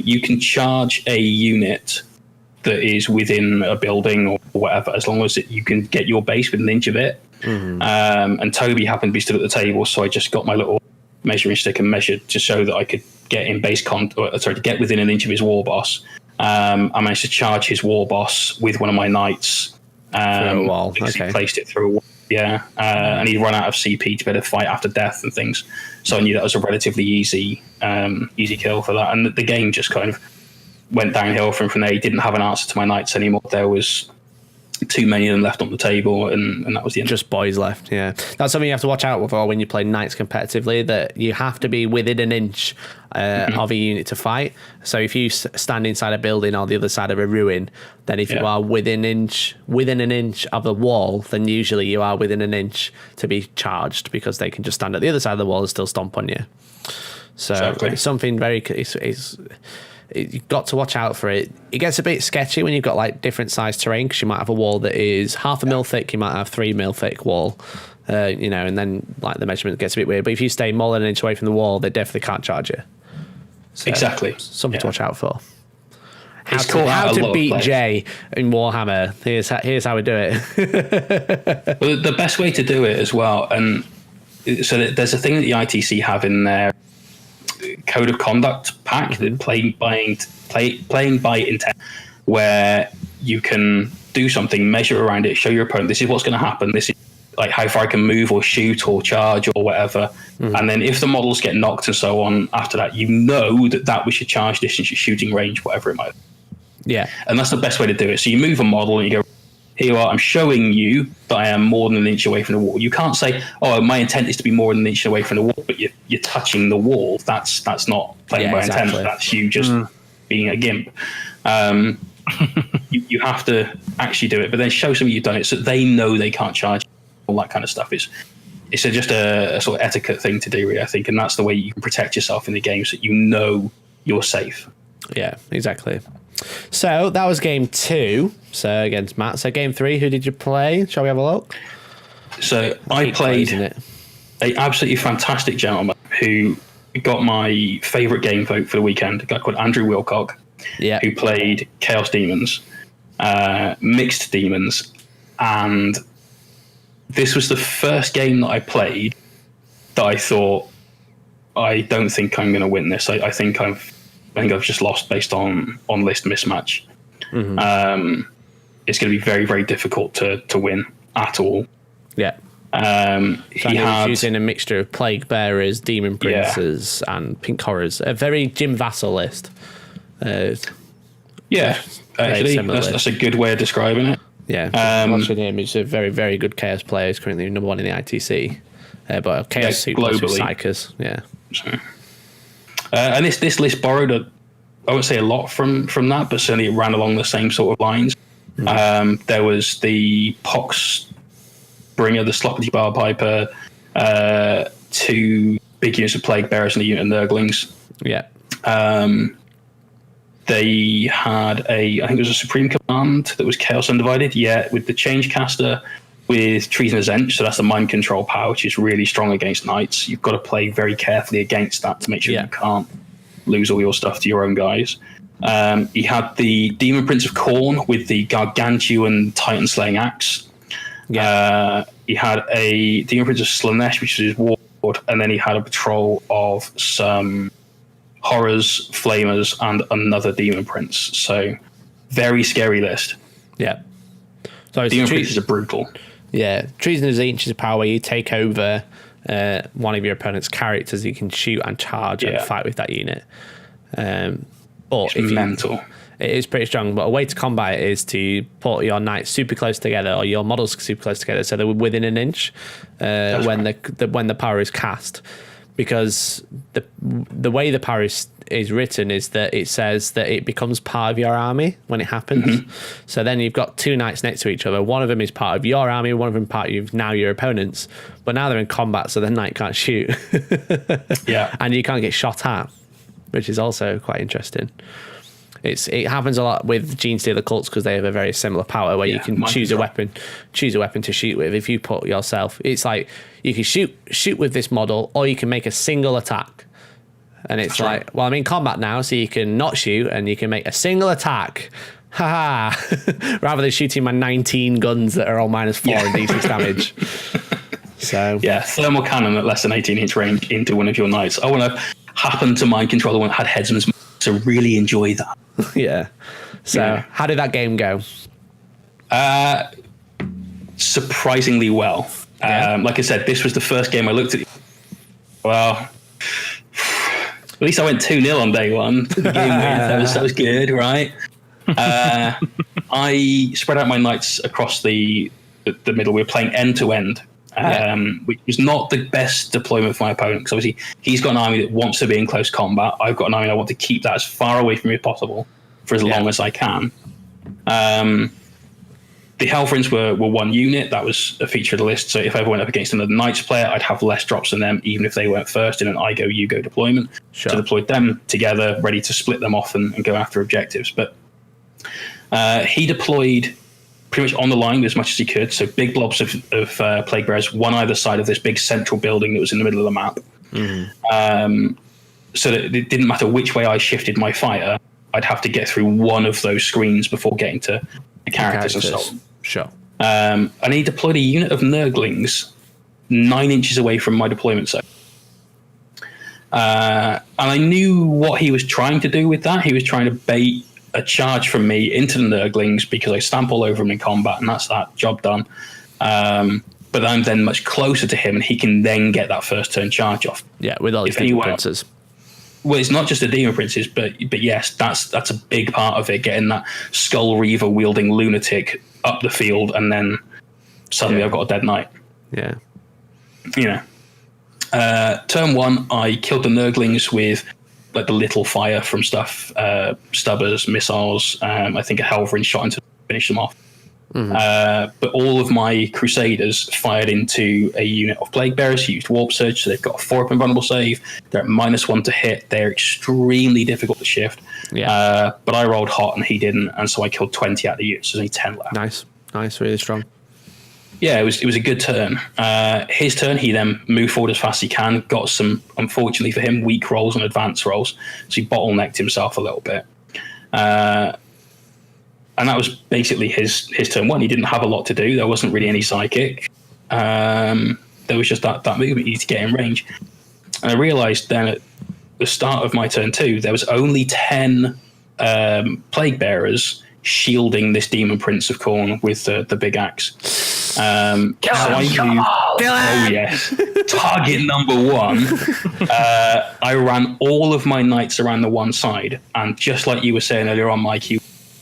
You can charge a unit that is within a building or whatever, as long as you can get your base within an inch of it. And Toby happened to be stood at the table, so I just got my little measuring stick and measured to show that I could get in to get within an inch of his war boss. I managed to charge his war boss with one of my knights. Through a wall. He placed it through a wall. Yeah, and he'd run out of CP to be able to fight after death and things. So I knew that was a relatively easy kill for that. And the game just kind of went downhill from there. He didn't have an answer to my knights anymore. There was too many of them left on the table, and that was the end. Just boys left, yeah. That's something you have to watch out for when you play knights competitively, that you have to be within an inch of a unit to fight. So if you stand inside a building or the other side of a ruin, then if you are within an inch of a wall, then usually you are within an inch to be charged, because they can just stand at the other side of the wall and still stomp on you. So it's something very... You've got to watch out for it. It gets a bit sketchy when you've got like different size terrain, because you might have a wall that is 0.5 mil thick, you might have 3 mil thick wall, and then like the measurement gets a bit weird. But if you stay more than an inch away from the wall, they definitely can't charge you. So exactly. Something to watch out for. How It's to beat Jay in Warhammer. Here's how we do it. Well, the best way to do it as well, and so there's a thing that the ITC have in their code of conduct pack, that playing by intent, where you can do something, measure around it, show your opponent this is what's going to happen, this is like how far I can move or shoot or charge or whatever. And then if the models get knocked and so on after that, you know that was your charge distance, your shooting range, whatever it might be. Yeah. And that's the best way to do it. So you move a model and you go, here you are, I'm showing you that I am more than an inch away from the wall. You can't say, oh, my intent is to be more than an inch away from the wall, but you're touching the wall. That's not playing by intent. That's you just being a gimp. You have to actually do it, but then show somebody you've done it so they know they can't charge, all that kind of stuff. It's just a sort of etiquette thing to do, really, I think, and that's the way you can protect yourself in the game, so you know you're safe. Yeah, exactly. So that was game 2. So against Matt. So game 3, who did you play? Shall we have a look? So I played an absolutely fantastic gentleman who got my favourite game vote for the weekend, a guy called Andrew Wilcock, who played Chaos Demons, Mixed Demons, and this was the first game that I played that I thought, I don't think I'm going to win this. I think I've just lost based on list mismatch. It's going to be very, very difficult to win at all. Yeah. So he was using a mixture of Plague Bearers, Demon Princes, and Pink Horrors. A very Jim Vassal list. Actually, that's a good way of describing it. Yeah. Watching him, he's a very, very good Chaos player. He's currently number 1 in the ITC. But Chaos globally. Psychers. Yeah. So, and this list borrowed I won't say a lot from that, but certainly it ran along the same sort of lines. There was the Pox Bringer, the Sloppity Bar Piper, 2 big units of Plague Bearers and a unit of Nurglings. Yeah. They had I think it was a Supreme Command that was Chaos Undivided, with the Change Caster, with Treasonous Zench, so that's the mind control power, which is really strong against knights. You've got to play very carefully against that to make sure you can't lose all your stuff to your own guys. He had the Demon Prince of Khorne with the Gargantuan Titan Slaying Axe. He had a Demon Prince of Slanesh, which is his ward, and then he had a patrol of some Horrors, Flamers, and another Demon Prince. So very scary list. Yeah. So Demon Princes are brutal. Yeah. Treasonous Zench is a power where you take over one of your opponent's characters. You can shoot and charge and fight with that unit. But it's mental. It is pretty strong, but a way to combat it is to put your knights super close together, or your models super close together, so they're within an inch when the power is cast. Because the way the power is written is that it says that it becomes part of your army when it happens. So then you've got 2 knights next to each other. One of them is part of your army, one of them part of now your opponent's. But now they're in combat, so the knight can't shoot. And you can't get shot at, which is also quite interesting. It happens a lot with Gene Stealer cults because they have a very similar power where you can choose a weapon to shoot with. If you put yourself, it's like you can shoot with this model, or you can make a single attack. And it's well, I'm in combat now, so you can not shoot and you can make a single attack. haha, rather than shooting my 19 guns that are all -4 in D6 damage. So yeah, thermal cannon at less than 18-inch range into one of your knights. I want to happen to mind control the one that had headsman's, so really enjoy that. Yeah. So how did that game go? Surprisingly well. Like I said, this was the first game I looked at. Well, at least I went 2-0 on day one. The game win. That was good, right? I spread out my knights across the middle. We were playing end to end, which was not the best deployment for my opponent, because obviously he's got an army that wants to be in close combat. I've got an army I want to keep that as far away from me as possible for as long as I can. The Hellforms were one unit. That was a feature of the list. So if I ever went up against another Knights player, I'd have less drops than them, even if they weren't first in an I go, you go deployment. Sure. So deployed them together, ready to split them off and go after objectives. But he deployed pretty much on the line as much as he could. So big blobs of plague bearers, one either side of this big central building that was in the middle of the map. So that it didn't matter which way I shifted my fire, I'd have to get through one of those screens before getting to the characters and so on. Sure. And he deployed a unit of Nurglings 9 inches away from my deployment zone. And I knew what he was trying to do with that. He was trying to bait a charge from me into the Nurglings because I stamp all over him in combat, and that's that, job done. But I'm then much closer to him, and he can then get that first turn charge off. Yeah, with all these Demon Princes. Well, it's not just the Demon Princes, but yes, that's a big part of it, getting that Skull Reaver wielding lunatic up the field, and then suddenly I've got a dead knight. Yeah. You know. Turn one, I killed the Nurglings with like the little fire from stuff, stubbers, missiles. I think a Helverin shot into finish them off. But all of my Crusaders fired into a unit of Plague Bearers who used Warp Surge, so they've got a 4-up invulnerable save. They're at -1 to hit. They're extremely difficult to shift. But I rolled hot and he didn't, and so I killed 20 out of the units. So there's only 10 left. Nice, really strong. Yeah, it was a good turn. His turn, he then moved forward as fast as he can, got some, unfortunately for him, weak rolls and advanced rolls, so he bottlenecked himself a little bit. And that was basically his turn one. He didn't have a lot to do. There wasn't really any psychic. There was just that movement. He needed to get in range. And I realized then at the start of my turn two, there was only 10 Plague Bearers shielding this Demon Prince of Khorne with the big axe. Oh yes, target number one. I ran all of my knights around the one side, and just like you were saying earlier on, Mike,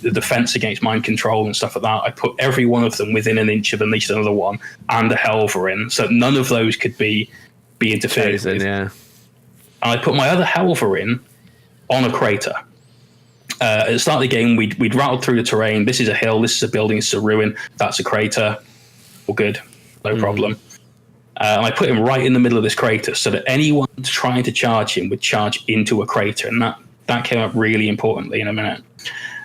the defense against mind control and stuff like that, I put every one of them within an inch of at least another one, and a Helverin, so none of those could be interfered with. Yeah. And I put my other Helverin on a crater. At the start of the game, we'd rattled through the terrain. This is a hill, this is a building, this is a ruin, that's a crater. All good, no problem. And I put him right in the middle of this crater so that anyone trying to charge him would charge into a crater, and that came up really importantly in a minute.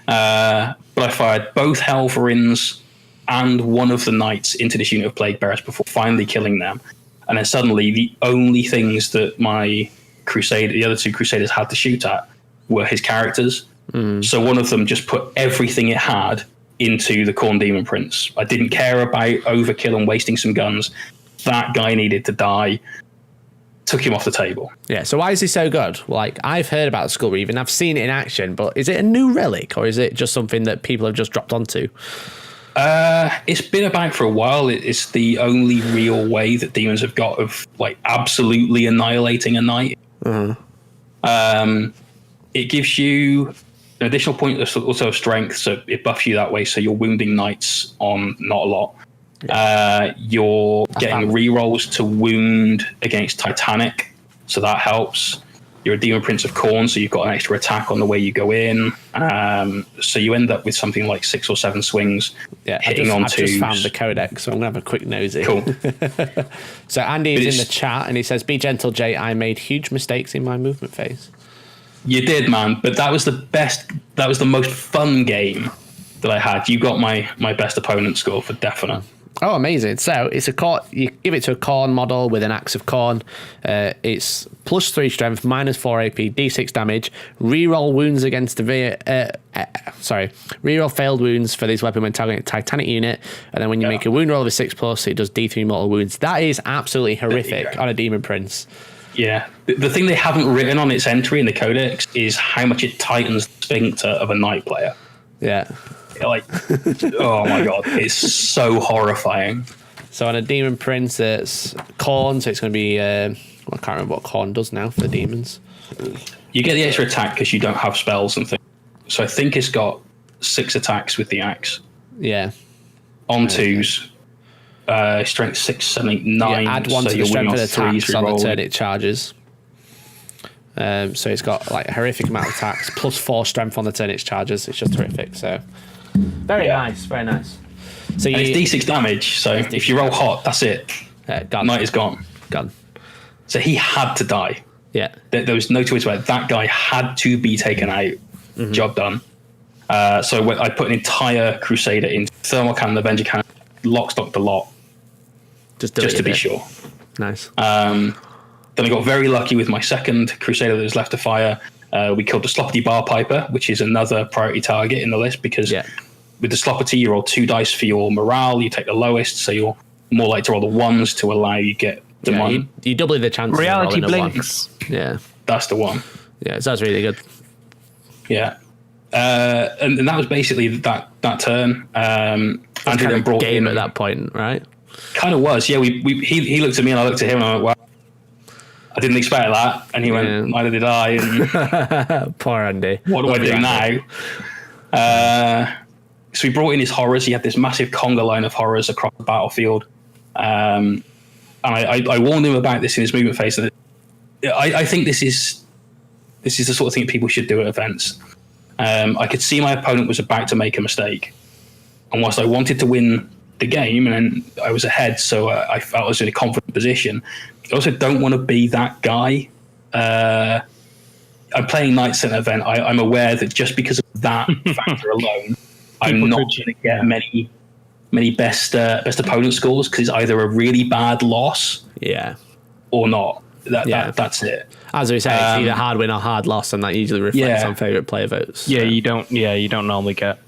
But I fired both Helverins and one of the knights into this unit of Plague Bearers before finally killing them. And then suddenly the only things that the other two Crusaders had to shoot at were his characters. So one of them just put everything it had into the Khorne Demon Prince. I didn't care about overkill and wasting some guns. That guy needed to die. Took him off the table. Yeah, so why is he so good? Like, I've heard about Skull Reaver and I've seen it in action, but is it a new relic or is it just something that people have just dropped onto? It's been about for a while. It's the only real way that demons have got of like absolutely annihilating a knight. It gives you an additional point of strength, so it buffs you that way, so you're wounding knights on not a lot. You're getting rerolls to wound against Titanic, so that helps. You're a Demon Prince of Khorne, so you've got an extra attack on the way you go in. So you end up with something like 6 or 7 swings hitting on twos. I've just found the codex, so I'm going to have a quick nosy. Cool. So Andy is in the chat, and he says, "Be gentle, Jay. I made huge mistakes in my movement phase." You did, man, but that was the best. That was the most fun game that I had. You got my best opponent score for definite. Oh, amazing. So it's you give it to a Khorne model with an Axe of Khorne. It's +3 strength, -4 AP, D6 damage, reroll wounds against reroll failed wounds for this weapon when targeting a Titanic unit, and then when you make a wound roll of a 6+, it does D3 mortal wounds. That is absolutely horrific on a Demon Prince. Yeah. The thing they haven't written on its entry in the Codex is how much it tightens the sphincter of a Knight player. Yeah. Like, oh my god, it's so horrifying. So on a Demon Prince, it's Khorne, so it's going to be I can't remember what Khorne does now for the demons. You get the extra attack because you don't have spells and things. So I think it's got 6 attacks with the axe. Yeah. On 2s. Strength 6, 7, 8, 9. Yeah, add 1 so to the strength of the attacks on the turn it charges. So it's got like a horrific amount of attacks, +4 strength on the turn it charges. It's just horrific. So very nice, very nice. So it's D6 damage. So if you roll hot, that's it. Knight is gone. Gone. So he had to die. Yeah. There was no choice about it. That guy had to be taken out. Mm-hmm. Job done. So I put an entire Crusader into Thermal Cannon, Avenger Cannon, lock, stock, the lot. Just to be sure. Nice. Then I got very lucky with my second Crusader that was left to fire. We killed the Sloppity Bar Piper, which is another priority target in the list because with the Sloppity, you roll 2 dice for your morale. You take the lowest, so you're more likely to roll the 1s to allow you get the one. You double the chance. Reality blinks. Yeah. That's the one. Yeah, so that's really good. Yeah. And that was basically that turn. Andrew then brought game in at that point, right? Kind of was, yeah. He looked at me and I looked at him and I went, "Wow, I didn't expect that." And he went, "Neither did I." And poor Andy. What do I do now? So we brought in his horrors. He had this massive conga line of horrors across the battlefield. And I warned him about this in his movement phase. I think this is the sort of thing people should do at events. I could see my opponent was about to make a mistake, and whilst I wanted to win the game and I was ahead, so I felt I was in a confident position, I also don't want to be that guy. I'm playing Knights at an event. I'm aware that just because of that factor alone, I'm not going to get many best opponent scores because it's either a really bad loss, or not. That's it. As we say, it's either hard win or hard loss, and that usually reflects on favourite player votes. Yeah, you don't normally get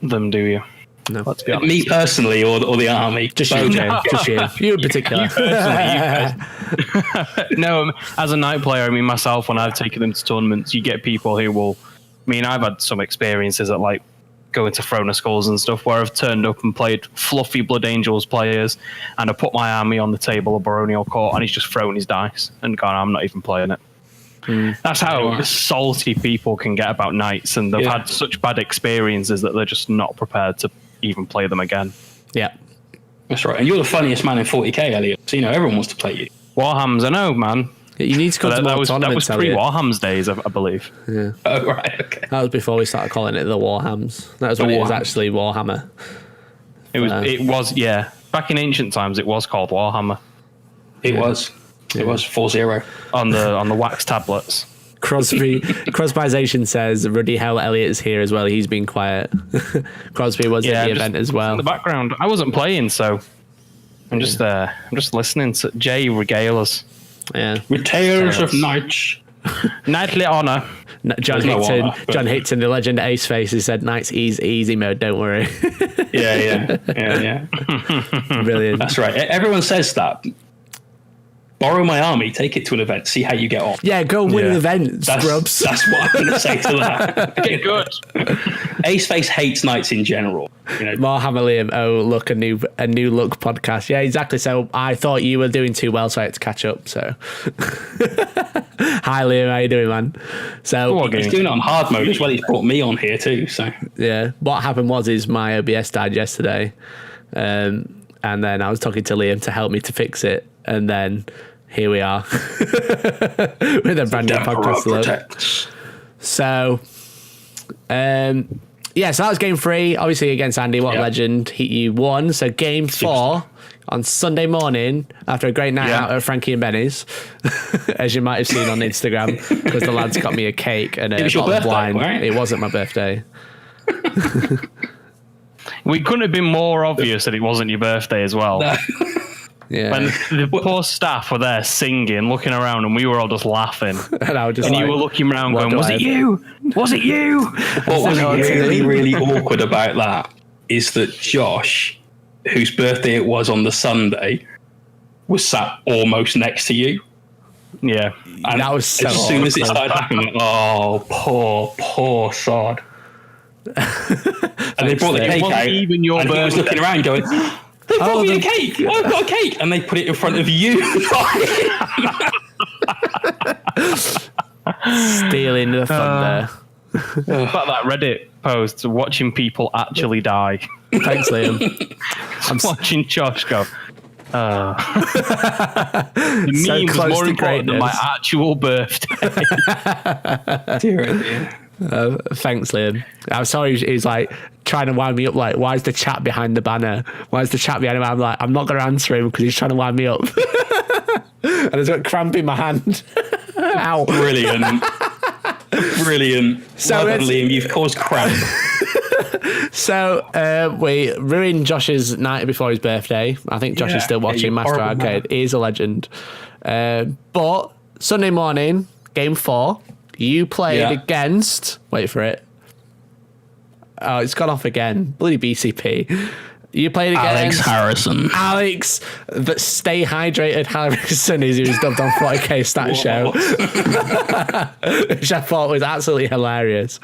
them, do you? No, let's be honest. Me personally, or the army, just you, James. Just you in particular. You personally. No, as a Knight player, I mean myself, when I've taken them to tournaments, you get people who will. I mean, I've had some experiences at like going to Throne Skulls and stuff where I've turned up and played fluffy Blood Angels players, and I put my army on the table of Baronial Court, and he's just thrown his dice and gone, "I'm not even playing it." That's how salty people can get about Knights, and they've had such bad experiences that they're just not prepared to even play them again. Yeah, that's right. And you're the funniest man in 40k, Elliot. So everyone wants to play you. Warhams, I know, man. You need to come to more tournaments. That was pre-Warhams days, I believe. Yeah. Oh, right. Okay. That was before we started calling it the Warhams. That was when it was actually Warhammer. It was. Yeah. Back in ancient times, it was called Warhammer. It was 4-0 on the wax tablets. Crosbyization says Ruddy Hell Elliot is here as well. He's been quiet. Crosby was at the event as well. In the background, I wasn't playing, so I'm just there. I'm just listening to Jay regale us. Yeah, tales of knights, knightly honor. John Hickton, the legend Ace Face, has said Knights easy mode. Don't worry. Yeah. Brilliant. That's right. Everyone says that. Borrow my army, take it to an event, see how you get on. Yeah, go win an event, scrubs. That's what I'm going to say to that. Get good. Ace Face hates Knights in general. Warhammer Liam, look, a new look podcast. Yeah, exactly. So I thought you were doing too well, so I had to catch up. So hi Liam, how you doing, man? So he's doing it on hard mode as well. He's brought me on here too. So yeah, what happened is my OBS died yesterday, and then I was talking to Liam to help me to fix it, and then here we are with a brand new podcast. So, so that was game 3. Obviously against Andy, what legend you won. So game 4 on Sunday morning after a great night out at Frankie and Benny's, as you might have seen on Instagram, because the lads got me a cake and a bottle of wine. Right? It wasn't my birthday. We couldn't have been more obvious that it wasn't your birthday as well. No. Yeah. When the poor staff were there singing, looking around, and we were all just laughing. And I was just And like, you were looking around going, was it you? Was it you? What was really, really awkward about that is that Josh, whose birthday it was on the Sunday, was sat almost next to you. Yeah. And that was so as soon as it started happening, oh, poor sod. And they brought the cake out, even your and he was looking around going, they brought me a cake. I've got a cake. And they put it in front of you. stealing the thunder. About that Reddit post, watching people actually die. Thanks, Liam. I'm watching Josh go, the So meme was close more to important than my greatness. actual birthday. Thanks, Liam. I'm sorry he's like trying to wind me up. Like, why is the chat behind the banner? Why is the chat behind him? I'm like, I'm not going to answer him because he's trying to wind me up. And I've got cramp in my hand. Ow. Brilliant. So well done, Liam. You've caused cramp. So we ruined Josh's night before his birthday. I think Josh is still watching you Master horrible Arcade. He is a legend. But Sunday morning, game 4, you played against... Wait for it. Oh, it's gone off again. Bloody BCP. You played against... Harrison. Alex, the Stay Hydrated Harrison, is who's dubbed on 40k Stat Show. Which I thought was absolutely hilarious.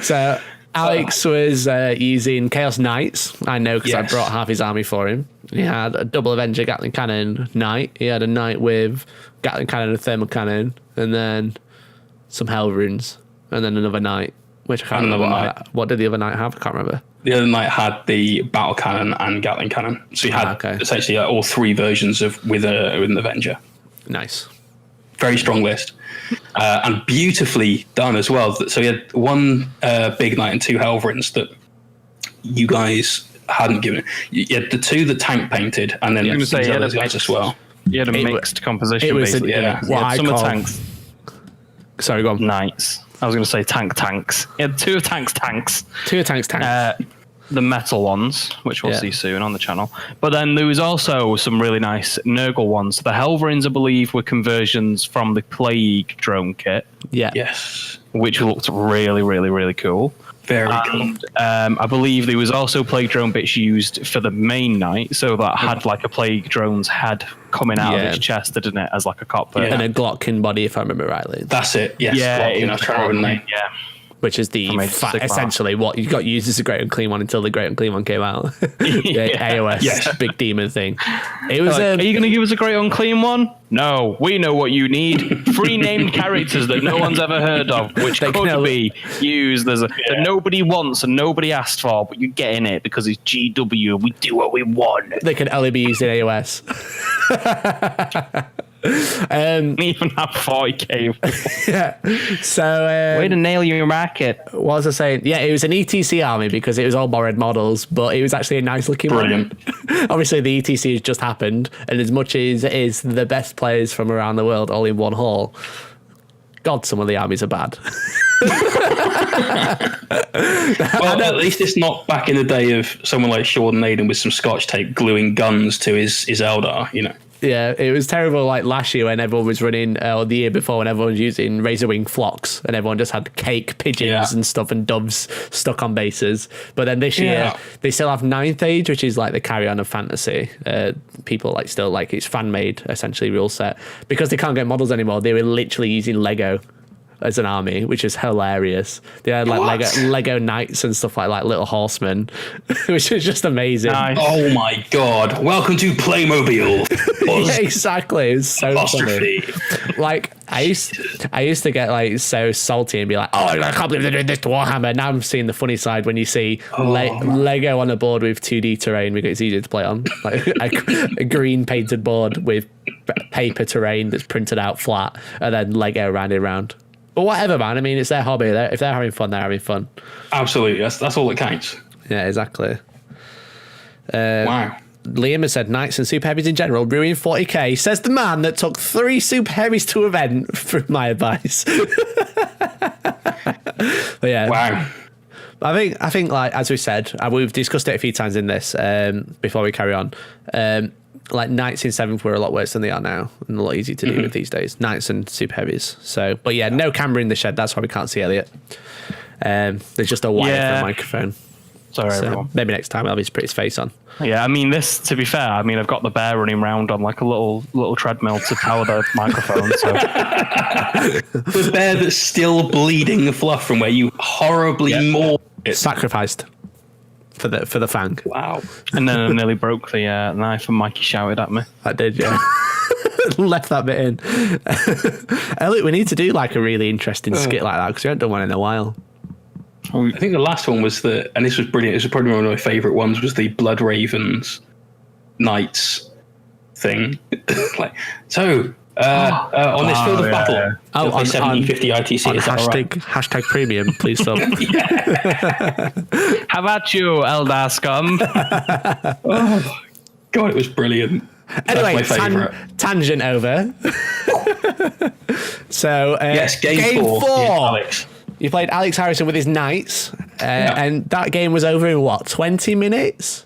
So... Alex was using Chaos Knights. I know because I brought half his army for him. He had a double Avenger Gatling Cannon Knight. He had a Knight with Gatling Cannon and Thermal Cannon, and then some Hell Runes, and then another Knight, which I can't remember. What did the other Knight have? I can't remember. The other Knight had the Battle Cannon and Gatling Cannon. So he had essentially all 3 versions with an Avenger. Nice. Very strong list. And beautifully done as well. So he had 1 Big Knight and 2 Helverins that you guys hadn't given. You had the 2 that tank painted, and then these other guys as well. You had a mixed composition, basically. Some tanks. Sorry, go on. Knights. I was going to say tanks. He had 2 tanks. 2 tanks. The metal ones, which we'll see soon on the channel. But then there was also some really nice Nurgle ones. The Helverins, I believe, were conversions from the Plague drone kit. Yeah. Yes. Which looked really, really, really cool. Very cool. I believe there was also Plague drone bits used for the main Knight, so that had like a Plague drone's head coming out of its chest, didn't it, as like a cockpit. And a Glockin body, if I remember rightly. That's it. Yes. Glockin, I can't remember the name. Yeah. Which is essentially what you got used as a Great Unclean One until the Great Unclean One came out. AOS, big demon thing. It was. Are you going to give us a Great Unclean One? No, we know what you need. 3 named characters that no one's ever heard of, which could be used that nobody wants and nobody asked for, but you're getting it because it's GW. We do what we want. They can only be used in AOS. Even have 40k. So way to nail your market. What was I saying? Yeah, it was an ETC army because it was all borrowed models, but it was actually a nice looking one. Obviously the ETC has just happened, and as much as it is the best players from around the world all in one hall, God, some of the armies are bad. Well, at least it's not back in the day of someone like Sean Naden with some Scotch tape gluing guns to his Eldar, you know. Yeah, it was terrible like last year when everyone was running, or the year before when everyone was using Razorwing flocks and everyone just had cake pigeons and stuff and doves stuck on bases. But then this year they still have 9th Age, which is like the carry-on of fantasy. People like still like it's fan-made essentially rule set. Because they can't get models anymore, they were literally using Lego as an army, which is hilarious. They had like Lego knights and stuff like little horsemen, which is just amazing. Nice. Oh my God! Welcome to Playmobil. Yeah, exactly. It was so funny. Like I used to get like so salty and be like, oh, I can't believe they're doing this to Warhammer. Now I'm seeing the funny side when you see Lego on a board with 2D terrain because it's easier to play on, like a green painted board with paper terrain that's printed out flat, and then Lego rounded around. But whatever, man. I mean, it's their hobby. If they're having fun, they're having fun. Absolutely. That's all that counts. Yeah, exactly. Wow. Liam has said Knights and Super Heavies in general ruin 40k. Says the man that took 3 Super Heavies to event through my advice. But yeah. Wow. I think, like as we said, we've discussed it a few times in this. Before we carry on, like knights in 7th were a lot worse than they are now, and a lot easier to deal with these days. Knights and super heavies. So, but yeah, no camera in the shed. That's why we can't see Elliot. There's just a wire for a microphone. Sorry, so everyone. Maybe next time I'll have put his face on. Yeah, I mean, this, to be fair, I mean, I've got the bear running around on like a little treadmill to power the microphone. So the bear that's still bleeding the fluff from where you horribly mauled it. Sacrificed for the fang. Wow. And then I nearly broke the knife and Mikey shouted at me. I did, yeah. Left that bit in. Elliot, we need to do like a really interesting skit like that because we haven't done one in a while. I think the last one was and this was brilliant. This was probably one of my favourite ones. Was the Blood Ravens Knights thing? Like, so on this field of battle, on 1750 ITC. On is that all right? hashtag premium, please sub. How about you, Eldar scum? Oh God, it was brilliant. Anyway, my favourite. Tangent over. So yes, game 4. Alex. You played Alex Harrison with his Knights, and that game was over in what, 20 minutes?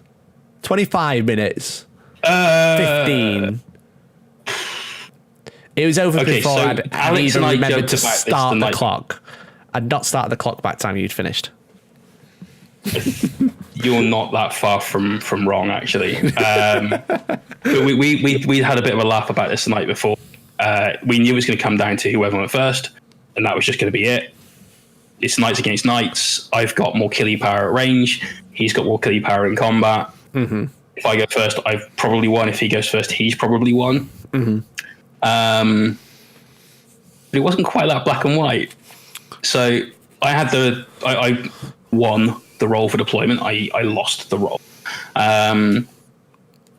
25 minutes? 15. It was over before I'd even remembered to start the clock. I'd not started the clock by the time you'd finished. You're not that far from wrong, actually. But we had a bit of a laugh about this the night before. We knew it was going to come down to whoever went first, and that was just going to be it. It's knights against knights. I've got more killie power at range. He's got more killie power in combat. Mm-hmm. If I go first, I've probably won. If he goes first, he's probably won. Mm-hmm. But it wasn't quite that black and white. So I had I won the roll for deployment. I lost the roll.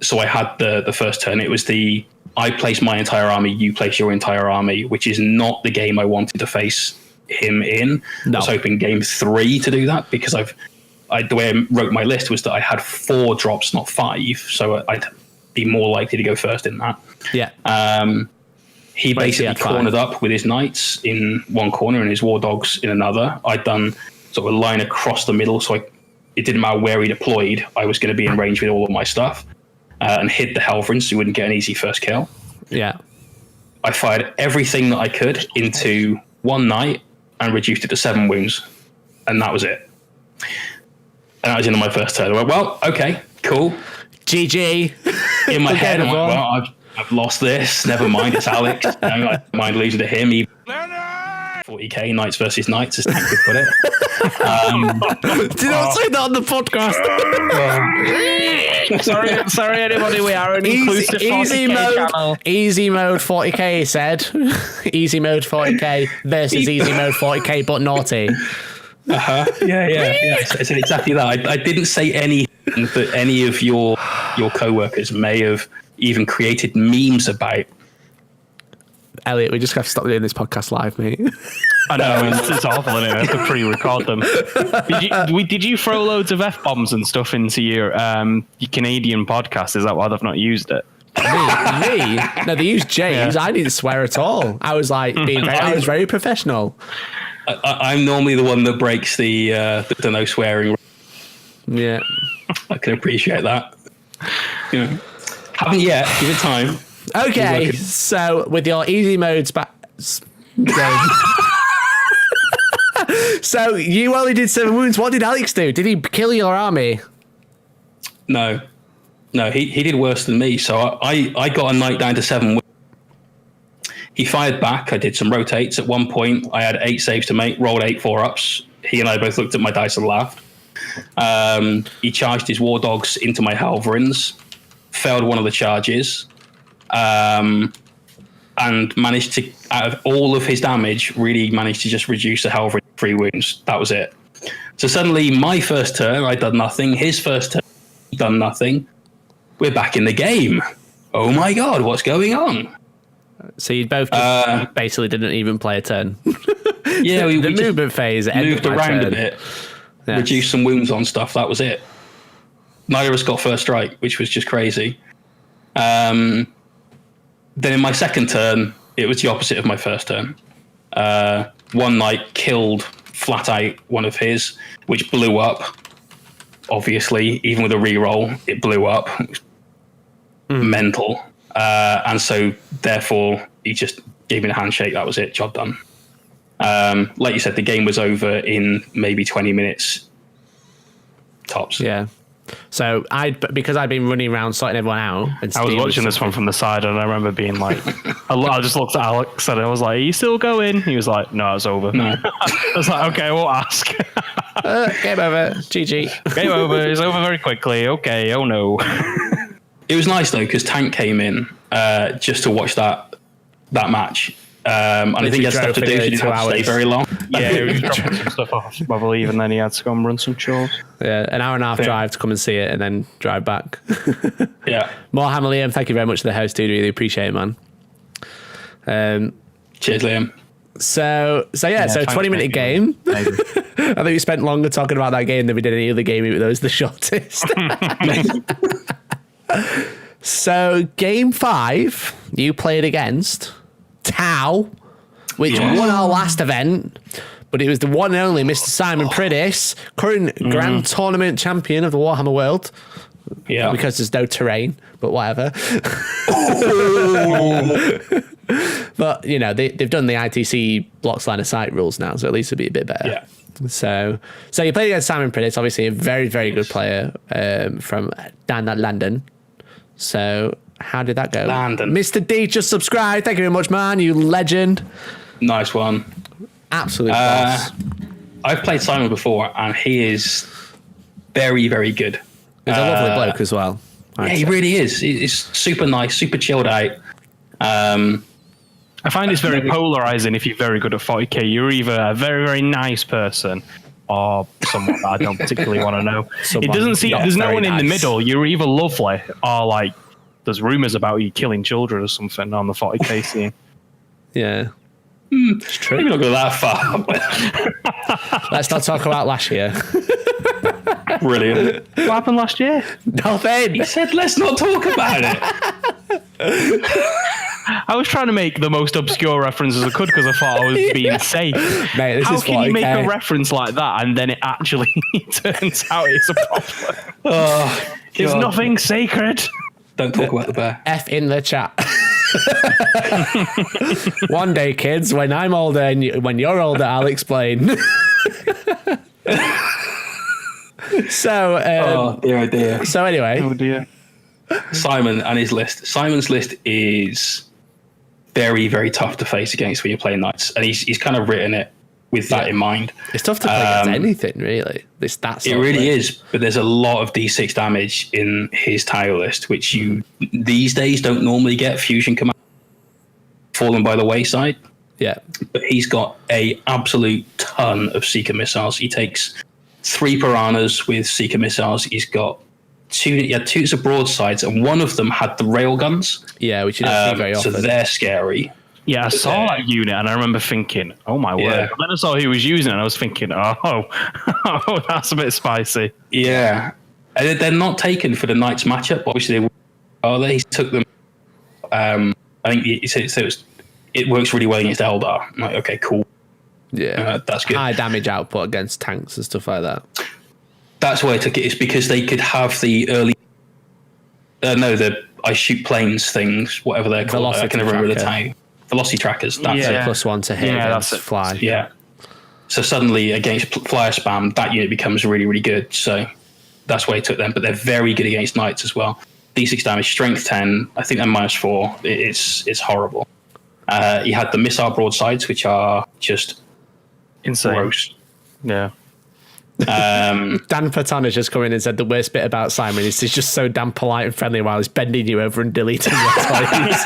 So I had the first turn. It was I place my entire army, you place your entire army, which is not the game I wanted to face him in. No. I was hoping game 3 to do that because the way I wrote my list was that I had 4 drops, not 5. So I'd be more likely to go first in that. Yeah. He basically cornered up with his knights in one corner and his war dogs in another. I'd done sort of a line across the middle, so it didn't matter where he deployed. I was going to be in range with all of my stuff, and hid the Helverins so he wouldn't get an easy first kill. Yeah. I fired everything that I could into one knight and reduced it to 7 wounds, and that was it. And that was into my first turn. I went, well, okay, cool. GG. In my head, I'm like, well, I've lost this. Never mind, it's Alex. I don't mind losing to him. 40k knights versus knights, as Tank would put it. Did not say that on the podcast. sorry, anybody. We are an inclusive 40k channel. Easy mode 40k, he said. Easy mode 40k versus easy mode 40k, but naughty. Yeah. I said exactly that. I didn't say anything that any of your co-workers may have even created memes about. Elliot, we just have to stop doing this podcast live, mate. I know, it's awful, isn't it? I have to pre-record them. Did you throw loads of F-bombs and stuff into your Canadian podcast? Is that why they've not used it? Me? No, they used James. Yeah. I didn't swear at all. I was like I was very professional. I'm normally the one that breaks the no swearing. Yeah. I can appreciate that. You know, haven't yet. Give it time. Okay, so with your easy modes back. So you only did 7 wounds. What did Alex do? Did he kill your army? No, he did worse than me. So I got a knight down to 7 wounds. He fired back. I did some rotates. At one point, I had 8 saves to make, rolled 8 4-ups. He and I both looked at my dice and laughed. He charged his war dogs into my Helverins, failed one of the charges. And managed to, out of all of his damage, really managed to just reduce the Helverin 3 wounds. That was it. So suddenly, my first turn, I'd done nothing. His first turn, he'd done nothing. We're back in the game. Oh my God, what's going on? So you both just basically didn't even play a turn. Yeah, we movement phase moved around a bit, reduced some wounds on stuff. That was it. Neither of us got first strike, which was just crazy. Then in my second turn, it was the opposite of my first turn. One knight killed flat out one of his, which blew up. Obviously, even with a reroll, it blew up. It was mental. And so, therefore, he just gave me a handshake. That was it. Job done. Like you said, the game was over in maybe 20 minutes tops. Yeah. So because I'd been running around sorting everyone out. And I was watching this one from the side, and I remember being like, I just looked at Alex and I was like, "Are you still going?" He was like, "No, it's over." No. I was like, "Okay, we'll ask." Game over. GG. Game over. It's over very quickly. Okay. Oh no. It was nice though because Tank came in just to watch that match. And I think he had stuff to do. So he didn't have to stay very long. Yeah, he was dropping some stuff off, I believe, and then he had to go and run some chores. Yeah, an hour and a half drive to come and see it, and then drive back. Yeah. Warhammer Liam, thank you very much for the host, dude. Really appreciate it, man. Cheers, Liam. So 20-minute game. I think we spent longer talking about that game than we did any other game, even though it was the shortest. So game 5, you played against Tau, which won our last event, but it was the one and only Mr. Simon Priddis, current Grand Tournament champion of the Warhammer world. Yeah. Because there's no terrain, but whatever. But, you know, they've done the ITC blocks line of sight rules now, so at least it'll be a bit better. Yeah. So you played against Simon Priddis, obviously a very, very good player from down at London. So how did that go? London. Mr. D just subscribed. Thank you very much, man. You legend. Nice one. Absolute boss. I've played Simon before, and he is very, very good. He's a lovely bloke as well. Yeah, he really is. He's super nice, super chilled out. I find it's very polarizing. If you're very good at 40k, you're either a very, very nice person or someone that I don't particularly want to know. It doesn't seem there's no one in the middle. You're either lovely or like there's rumors about you killing children or something on the 40k scene. Yeah. It's true. Maybe not go that far. Let's not talk about last year. Brilliant. What happened last year? Nothing. He said, let's not talk about it. I was trying to make the most obscure reference as I could because I thought I was being safe. Mate, this How is can you make 40K. a reference like that and then it actually turns out it's a problem? Oh, It's nothing sacred. Don't talk about the bear. F in the chat. One day, kids, when I'm older and when you're older, I'll explain. So, dear, oh dear. So anyway, Oh dear. Simon and his list. Simon's list is very, very tough to face against when you're playing knights, and he's kind of written it with that in mind. it's tough to play against anything, really. It really is, but there's a lot of D6 damage in his tile list, which you these days don't normally get. Fusion command fallen by the wayside. Yeah. But he's got a absolute ton of Seeker missiles. He takes 3 piranhas with Seeker missiles. He's got two of broadsides, and one of them had the rail guns. Yeah, which you don't see very So often. they're scary. Yeah, I saw that unit and I remember thinking, oh my word. Yeah. But then I saw who was using it and I was thinking, oh, that's a bit spicy. Yeah. And they're not taken for the Knights matchup. Obviously, they took them. I think it works really well against Eldar. I'm like, okay, cool. Yeah. That's good. High damage output against tanks and stuff like that. That's why I took it. Is because they could have the early. The I shoot planes things, whatever they're called. Velocity I can never remember the tracker. time. Velocity trackers. That's Yeah. it. +1 to hit against that's it. fly. Yeah. So suddenly against flyer spam, that unit becomes really, really good. So that's why I took them. But they're very good against knights as well. D6 damage, strength 10. I think they're -4. It's horrible. He had the missile broadsides, which are just Insane. gross. Yeah. Dan Patton has just come in and said the worst bit about Simon is he's just so damn polite and friendly while he's bending you over and deleting your toys.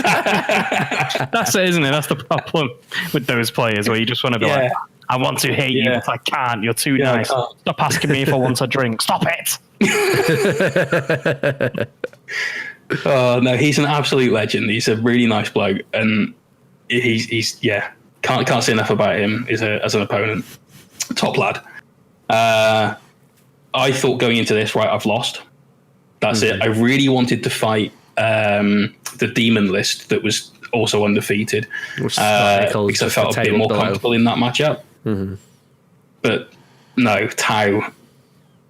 That's it, isn't it? That's the problem with those players where you just want to be like, I want to hate you, but I can't. You're too nice. Stop asking me if I want a drink. Stop it. Oh no, he's an absolute legend. He's a really nice bloke, and he's can't say enough about him as an opponent. Top lad. I thought going into this, right, I've lost. That's it. I really wanted to fight the demon list that was also undefeated, because I felt a bit more comfortable in that matchup. but no, Tau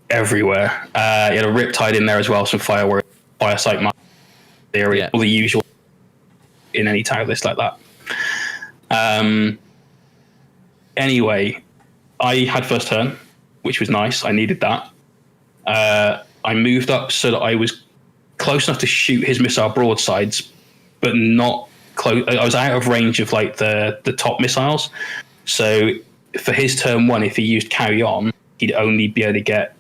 everywhere. You had a Riptide in there as well, some Firesight area, all the usual in any Tau list like that. Anyway, I had first turn, which was nice. I needed that. I moved up so that I was close enough to shoot his missile broadsides, but not close. I was out of range of like the top missiles. So for his turn 1, if he used carry on, he'd only be able to get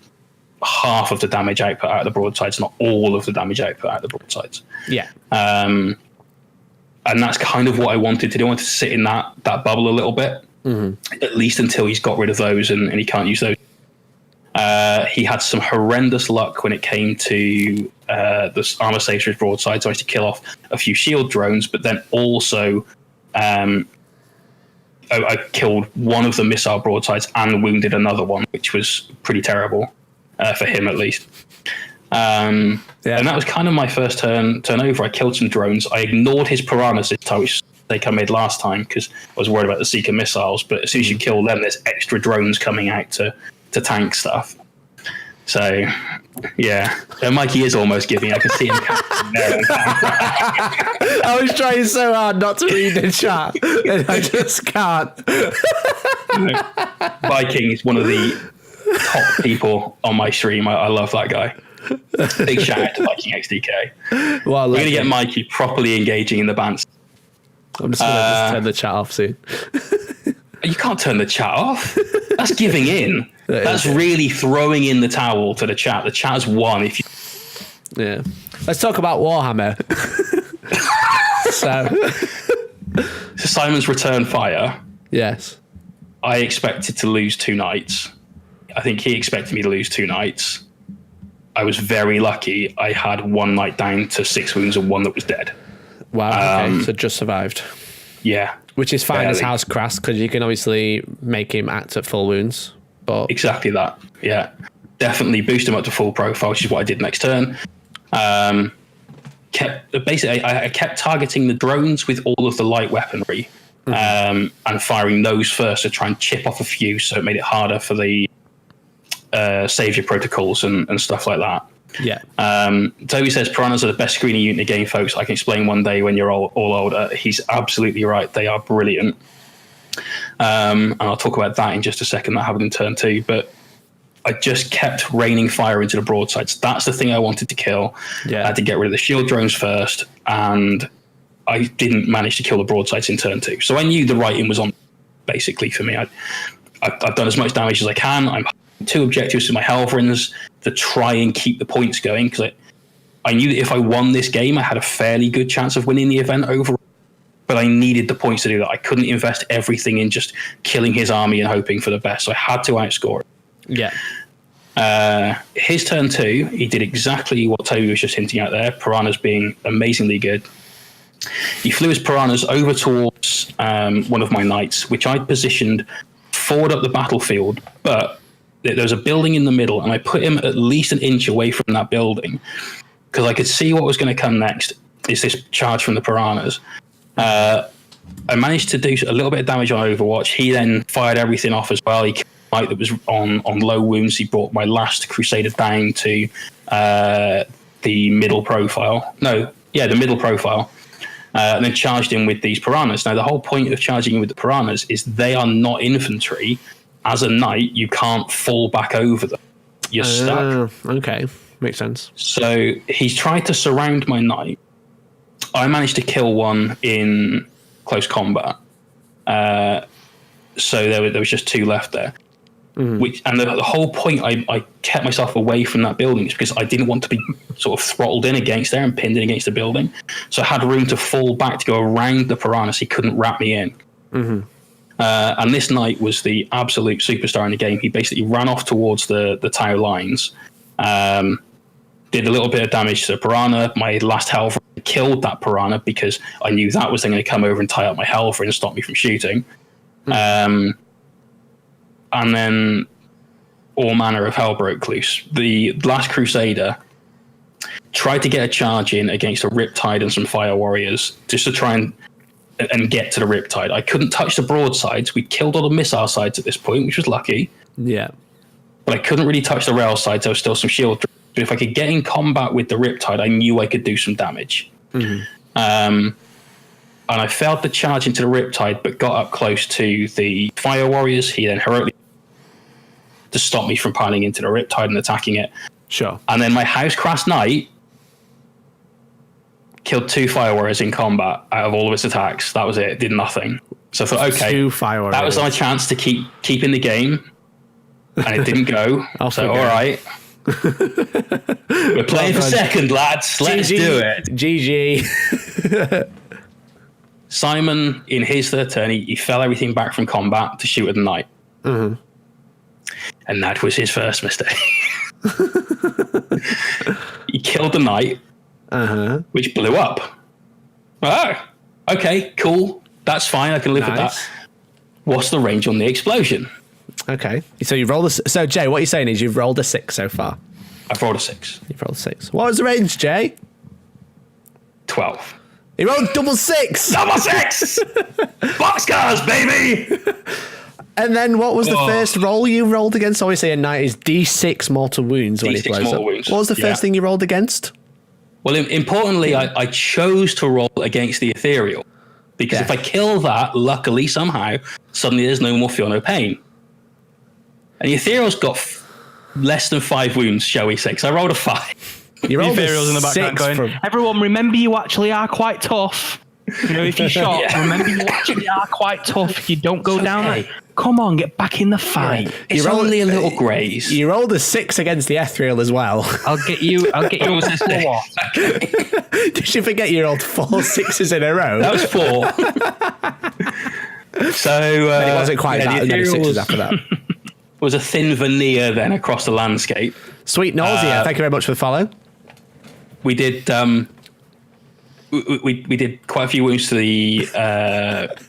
half of the damage output out of the broadsides, not all of the damage output out of the broadsides. Yeah. And that's kind of what I wanted to do. I wanted to sit in that bubble a little bit, at least until he's got rid of those and he can't use those. He had some horrendous luck when it came to the armor saves for his broadside, so I managed to kill off a few shield drones, but then also I killed one of the missile broadsides and wounded another one, which was pretty terrible for him at least. And that was kind of my first turnover. I killed some drones. I ignored his piranhas this time, which I made last time because I was worried about the Seeker missiles, but as soon as you kill them, there's extra drones coming out to tank stuff. So, yeah. And Mikey is almost giving. I can see him there. I was trying so hard not to read the chat, and I just can't. Viking is one of the top people on my stream. I love that guy. Big shout out to Viking XDK. Well, we're going to get Mikey properly engaging in the bands. I'm just going to turn the chat off soon. You can't turn the chat off. That's giving in. That's really throwing in the towel to the chat. The chat has won. If you... Yeah. Let's talk about Warhammer. So Simon's return fire. Yes. I expected to lose 2 nights. I think he expected me to lose 2 nights. I was very lucky. I had 1 night down to 6 wounds and 1 that was dead. Wow. Okay. So just survived. Yeah. Which is fine as barely. House Crass because you can obviously make him act at full wounds. But exactly that. Yeah. Definitely boost him up to full profile, which is what I did next turn. I kept targeting the drones with all of the light weaponry and firing those first to try and chip off a few, so it made it harder for the savior protocols and stuff like that. Yeah. Toby says piranhas are the best screening unit in the game, folks. I can explain one day when you're all older. He's absolutely right. They are brilliant. And I'll talk about that in just a second. That happened in turn 2, but I just kept raining fire into the broadsides. That's the thing I wanted to kill. Yeah. I had to get rid of the shield drones first, and I didn't manage to kill the broadsides in turn 2. So I knew the writing was on, basically, for me. I've done as much damage as I can. I'm 2 objectives to my Helverins to try and keep the points going, because I knew that if I won this game, I had a fairly good chance of winning the event overall. But I needed the points to do that. I couldn't invest everything in just killing his army and hoping for the best. So I had to outscore it. Yeah. His turn 2, he did exactly what Toby was just hinting at there, piranhas being amazingly good. He flew his piranhas over towards one of my knights, which I'd positioned forward up the battlefield, but there was a building in the middle, and I put him at least an inch away from that building because I could see what was going to come next. Is this charge from the piranhas? I managed to do a little bit of damage on Overwatch. He then fired everything off as well. He killed a knight that was on low wounds. He brought my last Crusader down to the middle profile. The middle profile. And then charged in with these piranhas. Now, the whole point of charging in with the piranhas is they are not infantry. As a knight, you can't fall back over them. You're stuck. Okay. Makes sense. So he's tried to surround my knight. I managed to kill one in close combat. So there was just 2 left there. And the whole point, I kept myself away from that building is because I didn't want to be sort of throttled in against there and pinned in against the building. So I had room to fall back to go around the piranhas. He couldn't wrap me in. And this knight was the absolute superstar in the game. He basically ran off towards the Tau lines, did a little bit of damage to the piranha. My last Helver killed that piranha because I knew that was then going to come over and tie up my Helver and stop me from shooting. And then all manner of hell broke loose. The last Crusader tried to get a charge in against a Riptide and some Fire Warriors just to try and and get to the Riptide. I couldn't touch the broadsides. We killed all the missile sides at this point, which was lucky. Yeah. But I couldn't really touch the rail sides. There was still some shield. But if I could get in combat with the Riptide, I knew I could do some damage. And I failed the charge into the Riptide, but got up close to the Fire Warriors. He then heroically to stop me from piling into the Riptide and attacking it. Sure. And then my Housecrast Knight killed 2 Fire Warriors in combat out of all of its attacks. That was it. It did nothing. So I thought, okay, 2 Fire Warriors. That was my chance to keep in the game. And it didn't go. So, all right. We're playing for second, lads. Let's do it. GG. Simon, in his third turn, he fell everything back from combat to shoot at the Knight. And that was his first mistake. He killed the Knight, which blew up. Oh, okay, cool. That's fine. I can live with that. What's the range on the explosion? Okay. So you rolled so Jay, what you're saying is you've rolled a 6 so far. I've rolled a 6. You've rolled a 6. What was the range, Jay? 12. He rolled double 6. Double 6! Boxcars, baby! And then what was the first roll you rolled against? Obviously, a Knight is D6 mortal wounds when he blows up. Wounds. What was the first thing you rolled against? Well, importantly, I chose to roll against the Ethereal. Because if I kill that, luckily, somehow, suddenly there's no more feel, no pain. And the Ethereal's got less than 5 wounds, shall we say. So I rolled a 5. You rolled Ethereal's in the background going, everyone, remember you actually are quite tough. You know, if you're shot, remember you actually are quite tough. You don't go down there. Come on, get back in the fight. It's only a little graze. You rolled a 6 against the Ethereal as well. I'll get you with this 4. Did you forget you rolled 4 6s in a row? That was 4. So it wasn't quite that many 6s after that. Was a thin veneer then across the landscape. Sweet Nausea, thank you very much for the follow. We did we did quite a few wounds to the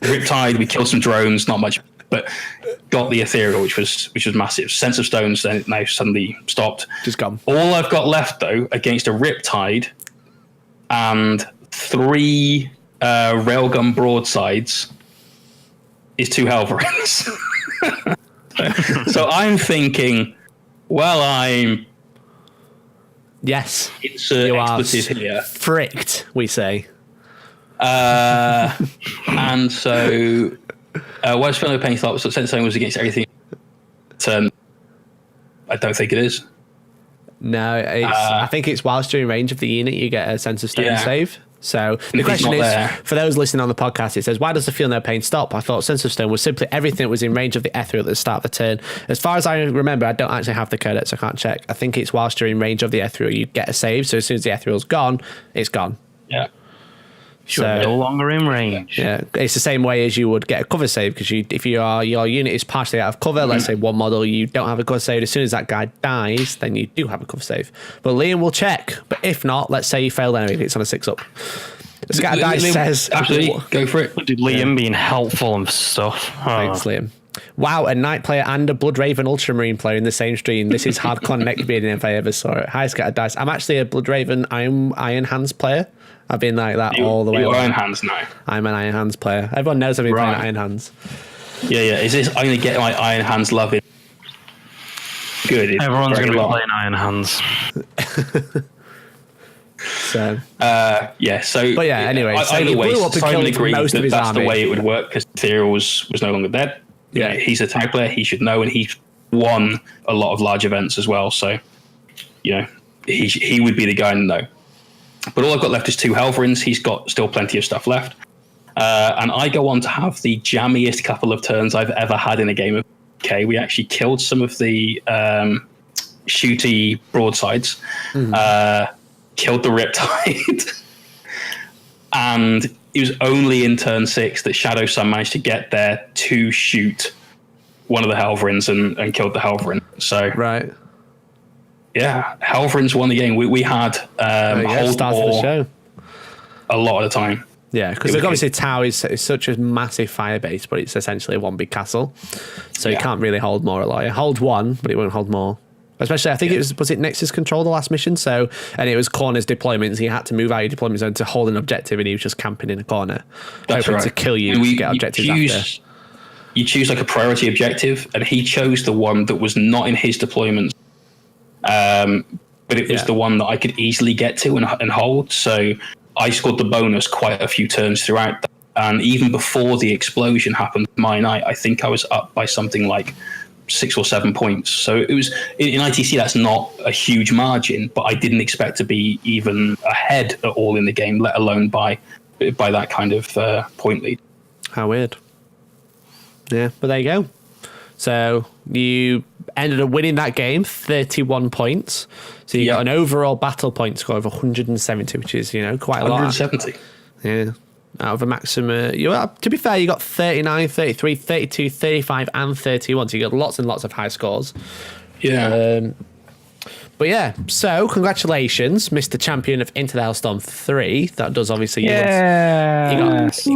Riptide. We killed some drones, not much, but got the Ethereal, which was massive. Sense of Stones then now suddenly stopped. Just gone. All I've got left though against a Riptide and 3 railgun broadsides is 2 Helverins. So I'm thinking, well, I'm insert expletive here. Fricked, we say. And so Wise Fellow Pain thought Sense was against everything. I don't think it is. No, I think it's whilst you're in range of the unit, you get a Sense of Stone save. So the question is, for those listening on the podcast, it says, why does the Feel No Pain stop? I thought Sense of Stone was simply everything that was in range of the Ethereal at the start of the turn. As far as I remember, I don't actually have the codex, so I can't check. I think it's whilst you're in range of the Ethereal, you get a save. So as soon as the Ethereal's gone, it's gone. Yeah. Sure, no longer in range. Yeah, it's the same way as you would get a cover save, because if your unit is partially out of cover, let's say one model, you don't have a cover save. As soon as that guy dies, then you do have a cover save. But Liam will check. But if not, let's say you failed anyway, it's on a 6-up. Scatter Dice says, absolutely, go for it. Liam being helpful and stuff. Thanks, Liam. Wow, a Knight player and a Bloodraven Ultramarine player in the same stream. This is hardcore neckbearding if I ever saw it. Hi, Scatter Dice. I'm actually a Bloodraven Iron Hands player. I've been like that all the way. You're Iron Hands now. I'm an Iron Hands player. Everyone knows I've been playing Iron Hands. Yeah. Is this? I'm going to get my Iron Hands love in. Good. Everyone's going to be playing Iron Hands. So. So. But yeah. Anyway, so he blew up and killed most of his army. That's the way it would work because Ethereal was no longer dead. Yeah. He's a tag player. He should know, and he's won a lot of large events as well. So, he would be the guy to know. But all I've got left is 2 Helverins. He's got still plenty of stuff left. And I go on to have the jammiest couple of turns I've ever had in a game of 40k. We actually killed some of the shooty broadsides, killed the Riptide. And it was only in turn 6 that Shadow Sun managed to get there to shoot one of the Helverins and killed the Helverin. So right. Yeah, Helverins won the game. We had hold the show a lot of the time. Yeah, because obviously Tau is such a massive fire base, but it's essentially one big castle. So you can't really hold more. Like, it holds 1, but it won't hold more. Especially, I think was it Nexus Control, the last mission? So, and it was corners deployments. You had to move out your deployment zone to hold an objective, and he was just camping in a corner, hoping to kill you to get objectives after. You choose like a priority objective, and he chose the one that was not in his deployment. But it was the one that I could easily get to and hold. So I scored the bonus quite a few turns throughout that. And even before the explosion happened my night, I think I was up by something like 6 or 7 points. So it was in ITC, that's not a huge margin, but I didn't expect to be even ahead at all in the game, let alone by that kind of point lead. How weird. Yeah, but there you go. So you ended up winning that game, 31 points. So you got an overall battle point score of 170, which is, quite a lot. 170. Yeah. Out of a maximum, to be fair, you got 39, 33, 32, 35, and 31. So you got lots and lots of high scores. Yeah. But yeah, so congratulations, Mr. Champion of Into the Hellstorm 3. That does obviously you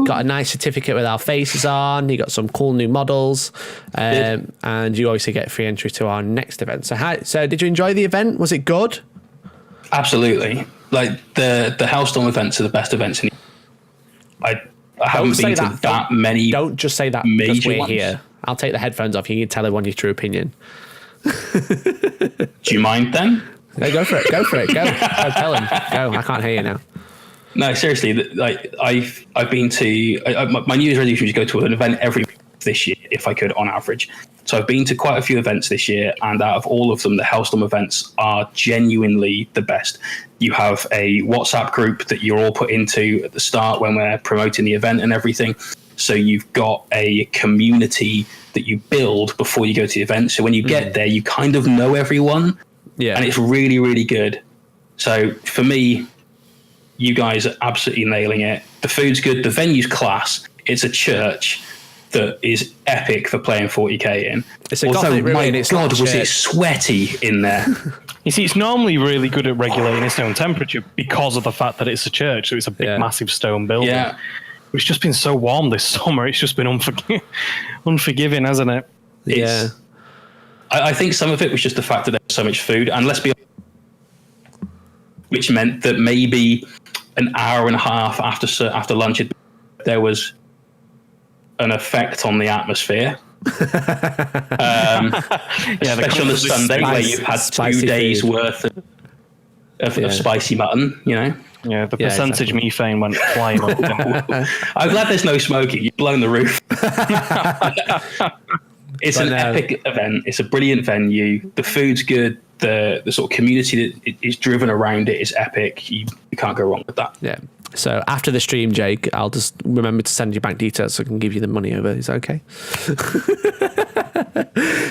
got a nice certificate with our faces on. You got some cool new models, and you obviously get free entry to our next event. So did you enjoy the event? Was it good? Absolutely. Like the Hellstorm events are the best events in. I haven't been to that many. Don't just say that because we're here. I'll take the headphones off. You can tell everyone your true opinion. Do you mind then? No, go for it. Go. Tell him. Go. I can't hear you now. No, seriously. Like I've been to my New Year's resolution was to go to an event every this year if I could on average. So I've been to quite a few events this year, and out of all of them, the Hellstorm events are genuinely the best. You have a WhatsApp group that you're all put into at the start when we're promoting the event and everything. So you've got a community that you build before you go to the event. So when you get there, you kind of know everyone. Yeah. And it's really, really good. So for me, you guys are absolutely nailing it. The food's good. The venue's class. It's a church that is epic for playing 40k in. It's a Gothic ruin. My God, was it sweaty in there? You see, it's normally really good at regulating its own temperature because of the fact that it's a church, so it's a big, massive stone building. Yeah. It's just been so warm this summer. It's just been unforgiving, hasn't it? Yeah. I think some of it was just the fact that there was so much food, and let's be honest, which meant that maybe an hour and a half after lunch, there was an effect on the atmosphere. Especially on the Sunday where you've had 2 days worth of spicy mutton, Yeah, the percentage methane went flying up. I'm glad there's no smoking. You've blown the roof. It's an epic event. It's a brilliant venue. The food's good. The sort of community that is driven around it is epic. You can't go wrong with that. Yeah. So after the stream, Jake, I'll just remember to send you bank details so I can give you the money over. Is that okay?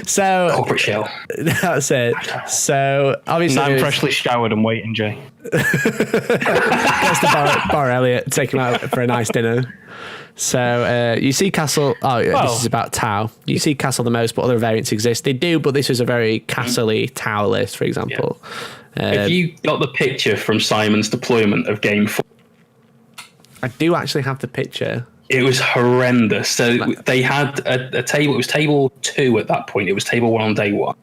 So corporate shell. That's it. So obviously, I'm freshly showered and waiting, Jay. That's the Bar Elliot. Take him out for a nice dinner. So you see Castle. This is about Tau. You see Castle the most, but other variants exist. They do, but this is a very Castle-y Tau list, for example. Have you got the picture from Simon's deployment of Game 4? I do actually have the picture. It was horrendous. So they had a table. It was table 2 at that point. It was table 1 on day 1.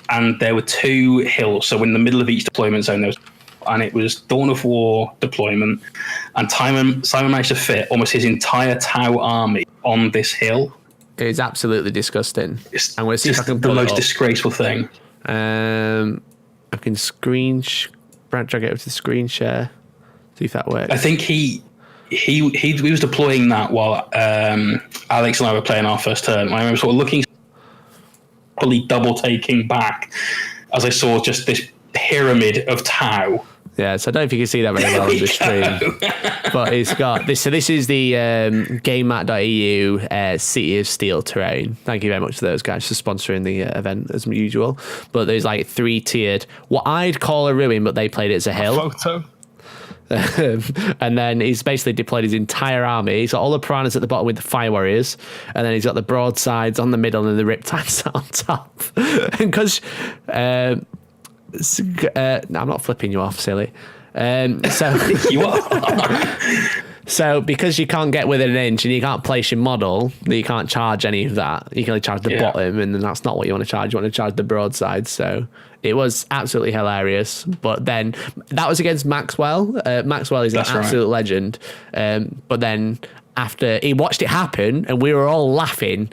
And there were 2 hills. So in the middle of each deployment zone, and it was Dawn of War deployment. And Simon managed to fit almost his entire Tau army on this hill. It is absolutely disgusting. It's I'm going to see if I can pull the most disgraceful thing. I can drag it over to the screen share. See if that works. I think he was deploying that while Alex and I were playing our first turn. I remember sort of looking, probably double taking back as I saw just this pyramid of Tau. Yeah, so I don't know if you can see that very well on the stream, but it's got this. So this is the GameMat.eu City of Steel terrain. Thank you very much to those guys for sponsoring the event as usual. But there's like 3-tiered, what I'd call a ruin, but they played it as a hill. Photo. And then he's basically deployed his entire army. He's got all the piranhas at the bottom with the fire warriors, and then he's got the broadsides on the middle and the riptides on top. Because I'm not flipping you off, silly. So you are. So because you can't get within an inch and you can't place your model, you can't charge any of that. You can only charge the bottom, and then that's not what you want to charge. You want to charge the broadside. So it was absolutely hilarious. But then that was against Maxwell. Maxwell is an absolute legend. But then after he watched it happen and we were all laughing,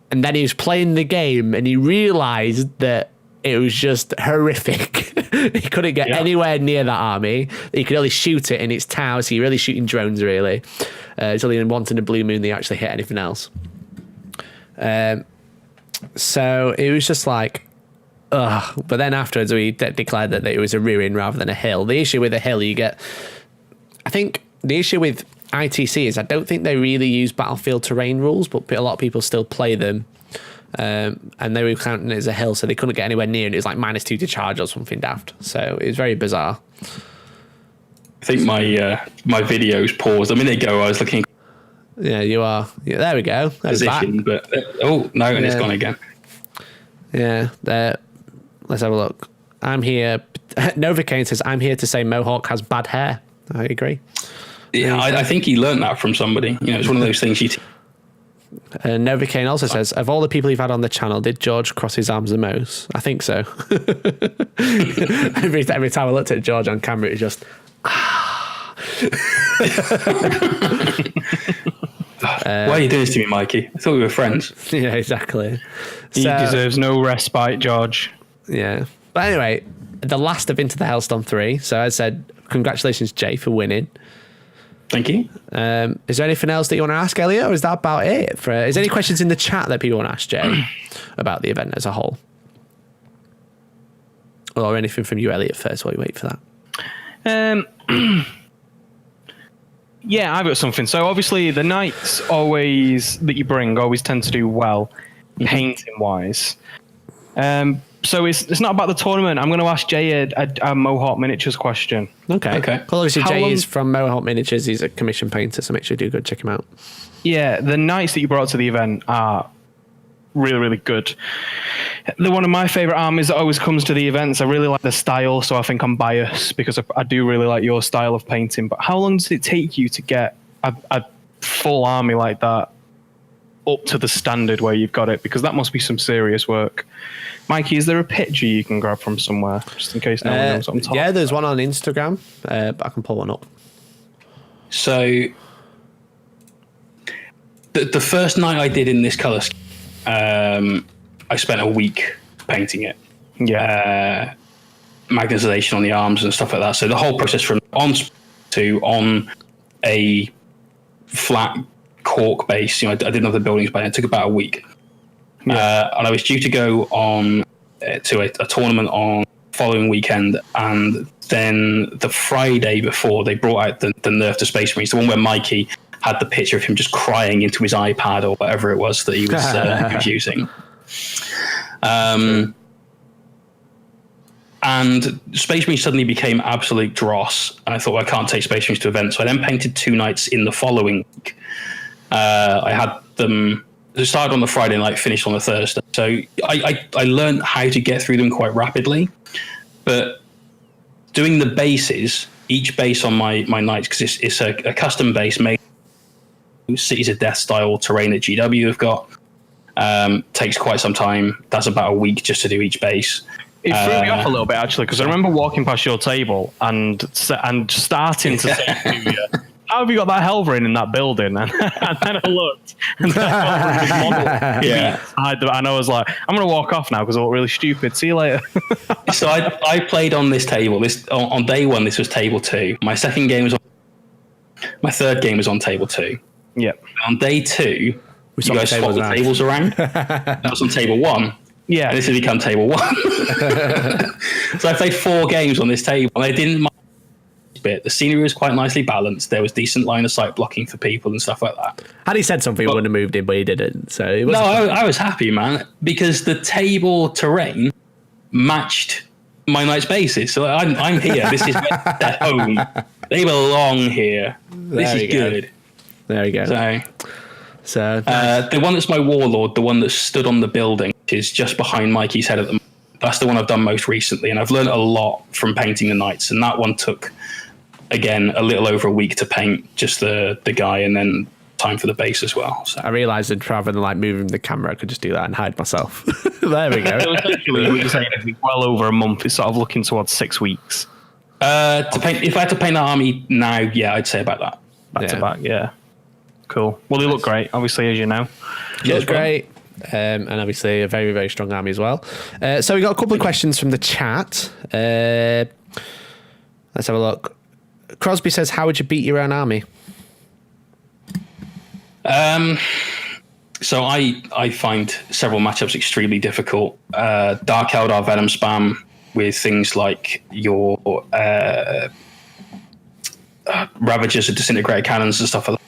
and then he was playing the game and he realized that it was just horrific. He couldn't get anywhere near that army. He could only shoot it in its tower. So you're really shooting drones, really. It's only in Wanting a Blue Moon they actually hit anything else. So it was just like, ugh. But then afterwards, we declared that it was a ruin rather than a hill. The issue with a hill, I think the issue with ITC is I don't think they really use battlefield terrain rules, but a lot of people still play them. And they were counting it as a hill, so they couldn't get anywhere near, and it was like -2 to charge or something daft. So it was very bizarre. I think my video's paused. A minute ago, I was looking. Yeah, you are. Yeah, there we go. Position, but and it's gone again. Yeah, let's have a look. I'm here. Novocaine says, "I'm here to say Mohawk has bad hair." I agree. Yeah, I think he learned that from somebody. It's one of those things you. Novocaine also says, of all the people you've had on the channel, did George cross his arms the most? I think so. every time I looked at George on camera, it was just, why are you doing this to me, Mikey? I thought we were friends. Yeah, exactly. He deserves no respite, George. Yeah. But anyway, the last of Into the Hellstorm 3. So I said, congratulations, Jay, for winning. Thank you. Is there anything else that you want to ask, Elliot, or is that about it? Is there any questions in the chat that people want to ask Jay about the event as a whole? Or anything from you, Elliot, first while you wait for that? Yeah, I've got something. So obviously the knights that you bring always tend to do well, painting-wise. So it's not about the tournament. I'm going to ask Jay a Mohawk Miniatures question. Okay. Well, obviously, Jay is from Mohawk Miniatures. He's a commission painter, so make sure you do go check him out. Yeah, the knights that you brought to the event are really, really good. They're one of my favourite armies that always comes to the events. I really like the style, so I think I'm biased because I do really like your style of painting. But how long does it take you to get a full army like that up to the standard where you've got it? Because that must be some serious work. Mikey, is there a picture you can grab from somewhere, just in case no one knows what I'm talking about? Yeah, there's one on Instagram, but I can pull one up. So, the first night I did in this colour scheme, I spent a week painting it. Yeah. Magnetization on the arms and stuff like that. So the whole process from on a flat cork base, I didn't have the buildings by then. It took about a week. Yeah. And I was due to go on to a tournament on the following weekend, and then the Friday before they brought out the Nerf to Space Marines, the one where Mikey had the picture of him just crying into his iPad or whatever it was that he was using. And Space Marines suddenly became absolute dross, and I thought, well, I can't take Space Marines to events, so I then painted 2 nights in the following week. I had them. It started on the Friday night, finished on the Thursday. So I learned how to get through them quite rapidly. But doing the bases, each base on my nights, because it's a custom base made Cities of Death style terrain that GW have got, takes quite some time. That's about a week just to do each base. It threw me off a little bit, actually, because I remember walking past your table and starting to say to you, how have you got that Helverin in that building? And then I looked, and then and I was like, I'm going to walk off now because I look really stupid. See you later. So I played on this table. On day 1, this was table 2. My second game was my third game was on table 2. Yep. On day 2, you guys swap the tables around. That was on table 1. Yeah. And this has become table 1. So I played 4 games on this table, and I didn't mind bit. The scenery was quite nicely balanced. There was decent line of sight blocking for people and stuff like that. Had he said something, he wouldn't have moved in, but he didn't. So it I was happy, man, because the table terrain matched my night's bases. So I'm here. This is their home. They belong here. This is good. There you go. So the one that's my warlord, the one that stood on the building, is just behind Mikey's head at the moment. That's the one I've done most recently, and I've learned a lot from painting the knights. And that one took again, a little over a week to paint just the guy, and then time for the base as well. So I realised that rather than like moving the camera, I could just do that and hide myself. There we go. So essentially, we were saying it'd be well over a month. It's sort of looking towards 6 weeks. To paint, if I had to paint the army now, yeah, I'd say about that. Back to back, yeah. Cool. Well, they look great, obviously, as you know. Looks great. And obviously a very, very strong army as well. So we got a couple of questions from the chat. Let's have a look. Crosby says, how would you beat your own army? So I find several matchups extremely difficult. Dark Eldar Venom spam with things like your Ravagers and Disintegrated Cannons and stuff like that.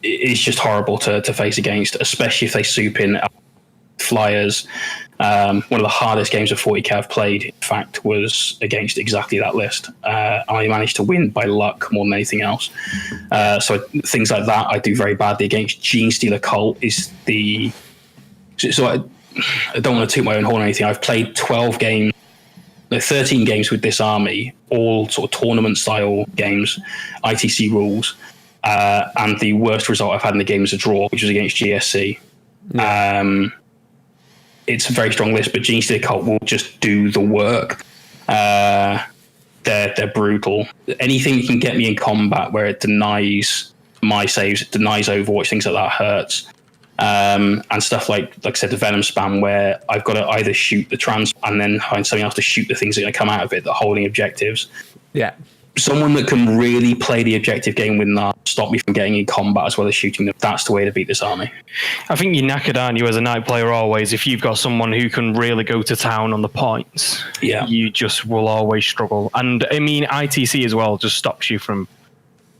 It's just horrible to face against, especially if they soup in flyers. One of the hardest games of 40k I've played, in fact, was against exactly that list. I managed to win by luck more than anything else. So things like that I do very badly against. Gene Stealer Cult is the... So I don't want to toot my own horn or anything. I've played 13 games with this army, all sort of tournament-style games, ITC rules. And the worst result I've had in the game is a draw, which was against GSC. Yeah. It's a very strong list, but Gene Stealer Cult will just do the work. They're brutal. Anything that can get me in combat where it denies my saves, it denies Overwatch, things like that hurts. And stuff like I said, the Venom spam, where I've got to either shoot the trans and then find something else to shoot the things that are going to come out of it, that are holding objectives. Yeah. Someone that can really play the objective game with that, stop me from getting in combat as well as shooting them. That's the way to beat this army. I think you're knackered, aren't you, as a night player always? If you've got someone who can really go to town on the points, you just will always struggle. And I mean, ITC as well just stops you from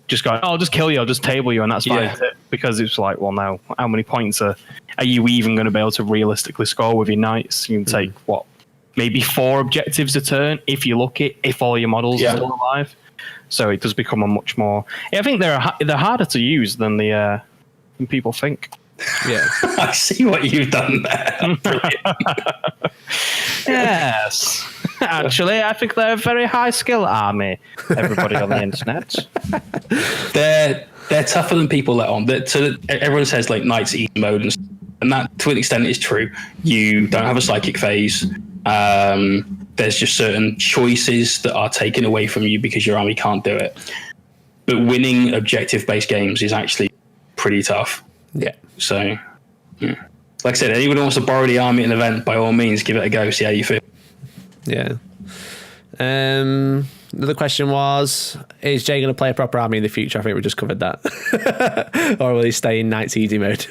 just going, I'll just kill you, I'll just table you, and that's fine. Because it's like, well, now, how many points are you even going to be able to realistically score with your knights? You can take, maybe 4 objectives a turn, if you look it, if all your models are still alive. So it does become a much more... I think they're harder to use than than people think. Yeah. I see what you've done there. Yes. Actually, I think they're a very high skill army, everybody on the internet. They're tougher than people let on. So everyone says like Knights easy mode, and that to an extent is true. You don't have a psychic phase. There's just certain choices that are taken away from you because your army can't do it. But winning objective-based games is actually pretty tough. Yeah. So, like I said, anyone who wants to borrow the army at an event, by all means, give it a go, see how you feel. Yeah. Another question was, is Jay going to play a proper army in the future? I think we just covered that. Or will he stay in Knights easy mode?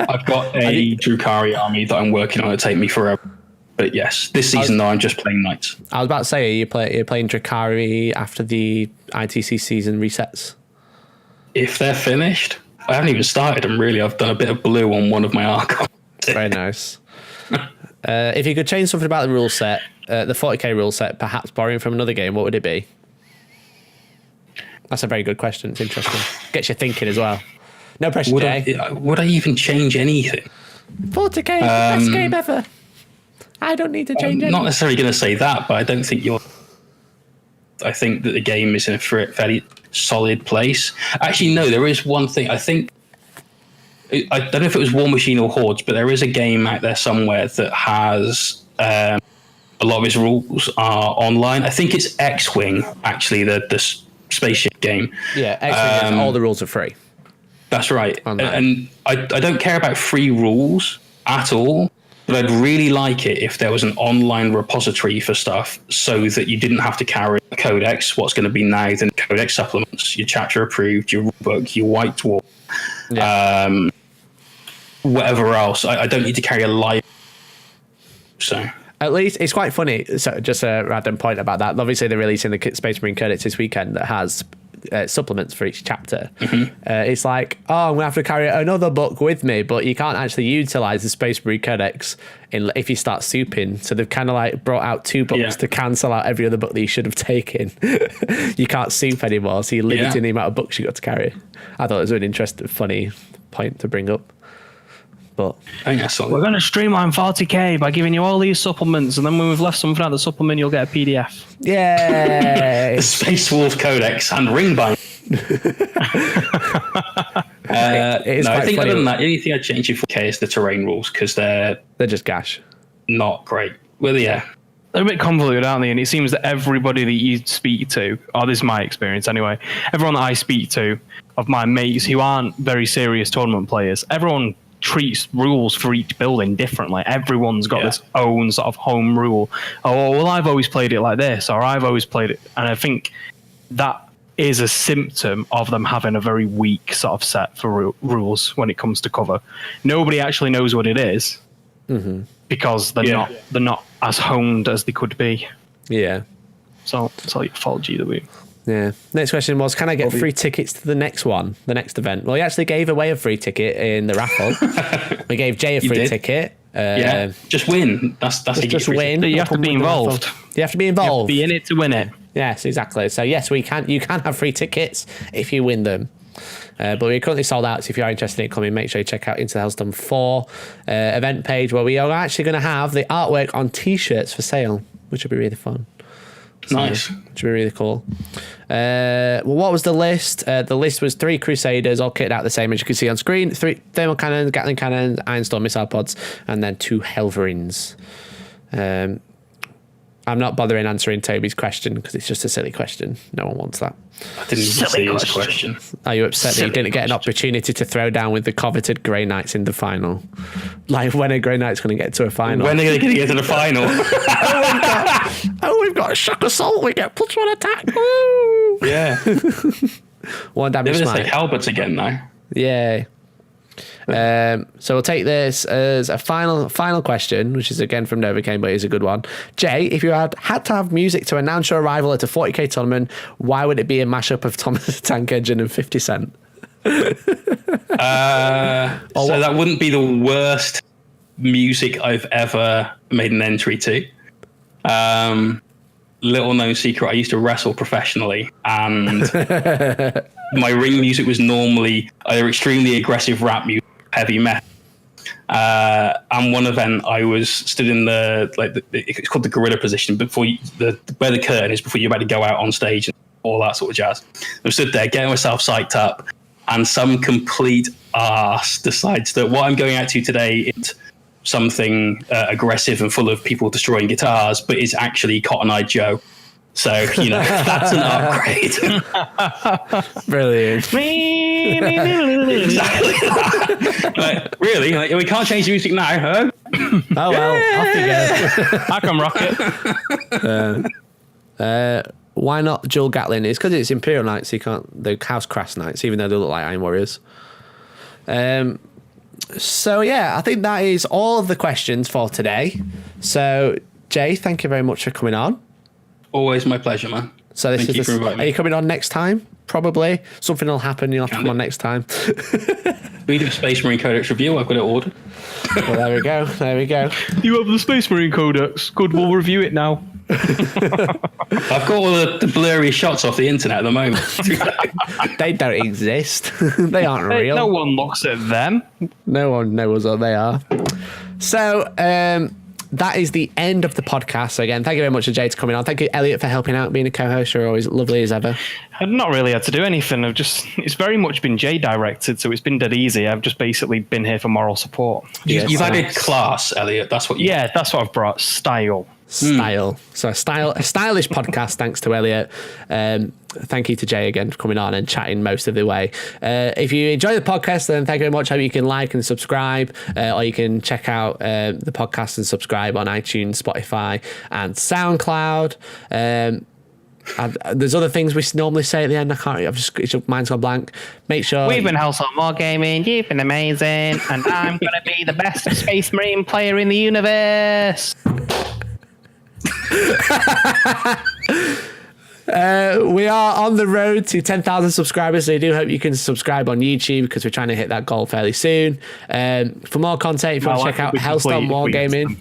I've got a Drukhari army that I'm working on. It'll take me forever. But yes, this season though, I'm just playing Knights. I was about to say, you're playing Drukhari after the ITC season resets? If they're finished, I haven't even started them really. I've done a bit of blue on one of my archons. Very nice. If you could change something about the rule set, the 40k rule set, perhaps borrowing from another game, what would it be? That's a very good question. It's interesting. Gets you thinking as well. No pressure, Jay. Would I even change anything? 40k, best game ever. I don't need to change anything. Not necessarily going to say that, but I don't think I think that the game is in a fairly solid place. Actually, no, there is one thing. I think, I don't know if it was War Machine or Hordes, but there is a game out there somewhere that has a lot of its rules are online. I think it's X-Wing, actually, the spaceship game. Yeah, X-Wing, all the rules are free. That's right. And I don't care about free rules at all. But I'd really like it if there was an online repository for stuff so that you didn't have to carry a codex, what's going to be now the codex supplements, your chapter approved, your rulebook, your white dwarf, whatever else. I don't need to carry a live. So at least it's quite funny. So just a random point about that. Obviously, they're releasing the Space Marine Codex this weekend that has supplements for each chapter. It's like, I'm gonna have to carry another book with me, but you can't actually utilize the Space Marine Codex if you start souping. So they've kind of like brought out 2 books to cancel out every other book that you should have taken. You can't soup anymore, so you're limiting the amount of books you got to carry. I thought it was an interesting, funny point to bring up. But I think that's solid. We're going to streamline 40k by giving you all these supplements, and then when we've left something out of the supplement, you'll get a PDF. yay! The Space Wolves Codex and Ringbind. I think other than that, the only thing I'd change in 4K is the terrain rules, because they're just gash. Not great. Well, yeah. They're a bit convoluted, aren't they? And it seems that everybody that you speak to, or this is my experience anyway, everyone that I speak to, of my mates who aren't very serious tournament players, everyone treats rules for each building differently. Everyone's got this own sort of home rule. Oh, well, I've always played it like this, or I've always played it. And I think that is a symptom of them having a very weak sort of set for rules when it comes to cover. Nobody actually knows what it is. Mm-hmm. Because they're not as honed as they could be. Yeah. So it's all your fault, GW. Yeah. Next question was, can I get free tickets to the next event? Well, we actually gave away a free ticket in the raffle. We gave Jay a free ticket. Just win. That's just win. You have to be involved. You have to be involved. You have to be in it to win it. Yes, exactly. So yes, you can have free tickets if you win them. But we're currently sold out, so if you are interested in coming, make sure you check out Into the Hellstorm 4 event page, where we are actually going to have the artwork on t-shirts for sale, which will be really fun. Nice. Which will be really cool. Well, what was the list? The list was 3 Crusaders, all kitted out the same as you can see on screen, 3 thermal cannons, Gatling cannons, Ironstorm missile pods, and then 2 Helverins. I'm not bothering answering Toby's question because it's just a silly question. No one wants that. I didn't even see his question. Are you upset that you didn't get an opportunity to throw down with the coveted Grey Knights in the final? Like, when are Grey Knights going to get to a final? When are they going to get to the final? we've got a shock assault. We get +1 attack. Woo! Yeah. 1 damage smite. smite. Like Halberds again now. Yeah. So we'll take this as a final question, which is again from Novocaine, but it's a good one. Jay, if you had to have music to announce your arrival at a 40k tournament, why would it be a mashup of Thomas the Tank Engine and 50 Cent? So that wouldn't be the worst music I've ever made an entry to. Little known secret, I used to wrestle professionally, and my ring music was normally either extremely aggressive rap music, heavy metal. And one event I was stood in it's called the gorilla position, before where the curtain is before you're about to go out on stage and all that sort of jazz. I'm stood there getting myself psyched up, and some complete arse decides that what I'm going out to today is something aggressive and full of people destroying guitars, but it's actually Cotton Eye Joe. So, that's an upgrade. Brilliant. Exactly that. Really? We can't change the music now, huh? Oh, well, off you go. I can rock it. Why not dual Gatling? It's because it's Imperial Knights, so you can't, the Housecrast Knights, even though they look like Iron Warriors. So, yeah, I think that is all of the questions for today. So, Jay, thank you very much for coming on. Always my pleasure, man. So are you coming on next time? Probably. Something will happen. You'll have to come on next time. We do a Space Marine Codex review. I've got it ordered. Well, there we go. You have the Space Marine Codex. Good, we'll review it now. I've got all the blurry shots off the internet at the moment. They don't exist. They aren't real. No one looks at them. No one knows what they are. So, that is the end of the podcast. So again, thank you very much to Jay for coming on. Thank you, Elliot, for helping out, being a co-host. You're always lovely as ever. I've not really had to do anything. It's very much been Jay directed, so it's been dead easy. I've just basically been here for moral support. You've added class, Elliot. That's what that's what I've brought. Style. So a stylish podcast, thanks to Elliot. Thank you to Jay again for coming on and chatting most of the way. If you enjoy the podcast, then thank you very much. I hope you can like and subscribe, or you can check out the podcast and subscribe on iTunes, Spotify, and SoundCloud. There's other things we normally say at the end. Mine's gone blank. Make sure we've been Hellstormwargaming. You've been amazing, and I'm going to be the best Space Marine player in the universe. We are on the road to 10,000 subscribers, so I do hope you can subscribe on YouTube because we're trying to hit that goal fairly soon. For more content, if you want to check out Hellstormwargaming,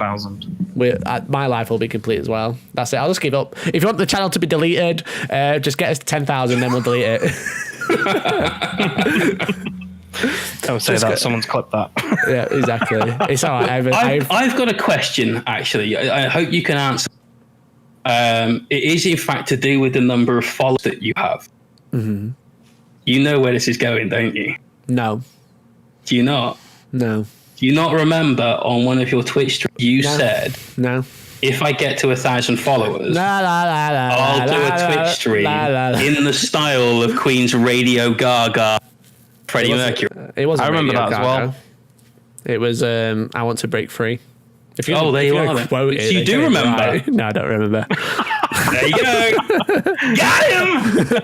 my life will be complete as well. That's it. I'll just give up. If you want the channel to be deleted, just get us to 10,000, then we'll delete it. Don't say that. Someone's clipped that. Yeah, exactly. It's all right. I've got a question, actually. I hope you can answer. It is, in fact, to do with the number of followers that you have. Mm-hmm. You know where this is going, don't you? No. Do you not? No. Do you not remember on one of your Twitch streams you said, no, if I get to 1,000 followers, I'll do a Twitch stream in the style of Queen's Radio Gaga, Freddie Mercury. It wasn't. I remember that as well. It was I Want to Break Free. If you you do remember. Right. No, I don't remember. There you go. Got him.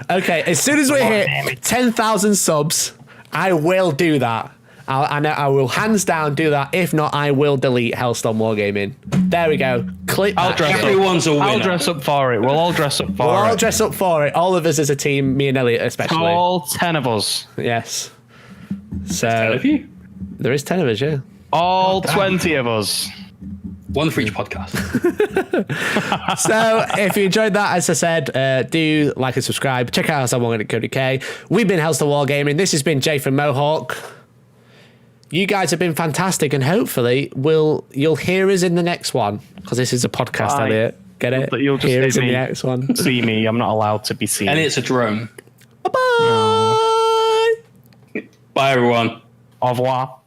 Okay, as soon as we hit 10,000 subs, I will do that. I will hands down do that. If not, I will delete Hellstorm Wargaming. There we go. Click that. Everyone's a winner. I'll dress up for it. We'll all dress up for it. We'll all dress up for it. All of us as a team, me and Elliot especially. All 10 of us. Yes. So 10 of you? There is 10 of us, yeah. All 20 of us. One for each podcast. So if you enjoyed that, as I said, do like and subscribe. Check out Hellstormwargaming.co.uk. We've been Hellstorm Wargaming. This has been Jay from Mohawk. You guys have been fantastic, and hopefully you'll hear us in the next one, because this is a podcast, Elliot. Get it? But you'll just hear us in the next one. See me. I'm not allowed to be seen. And it's a drone. Bye-bye. Bye, everyone. Au revoir.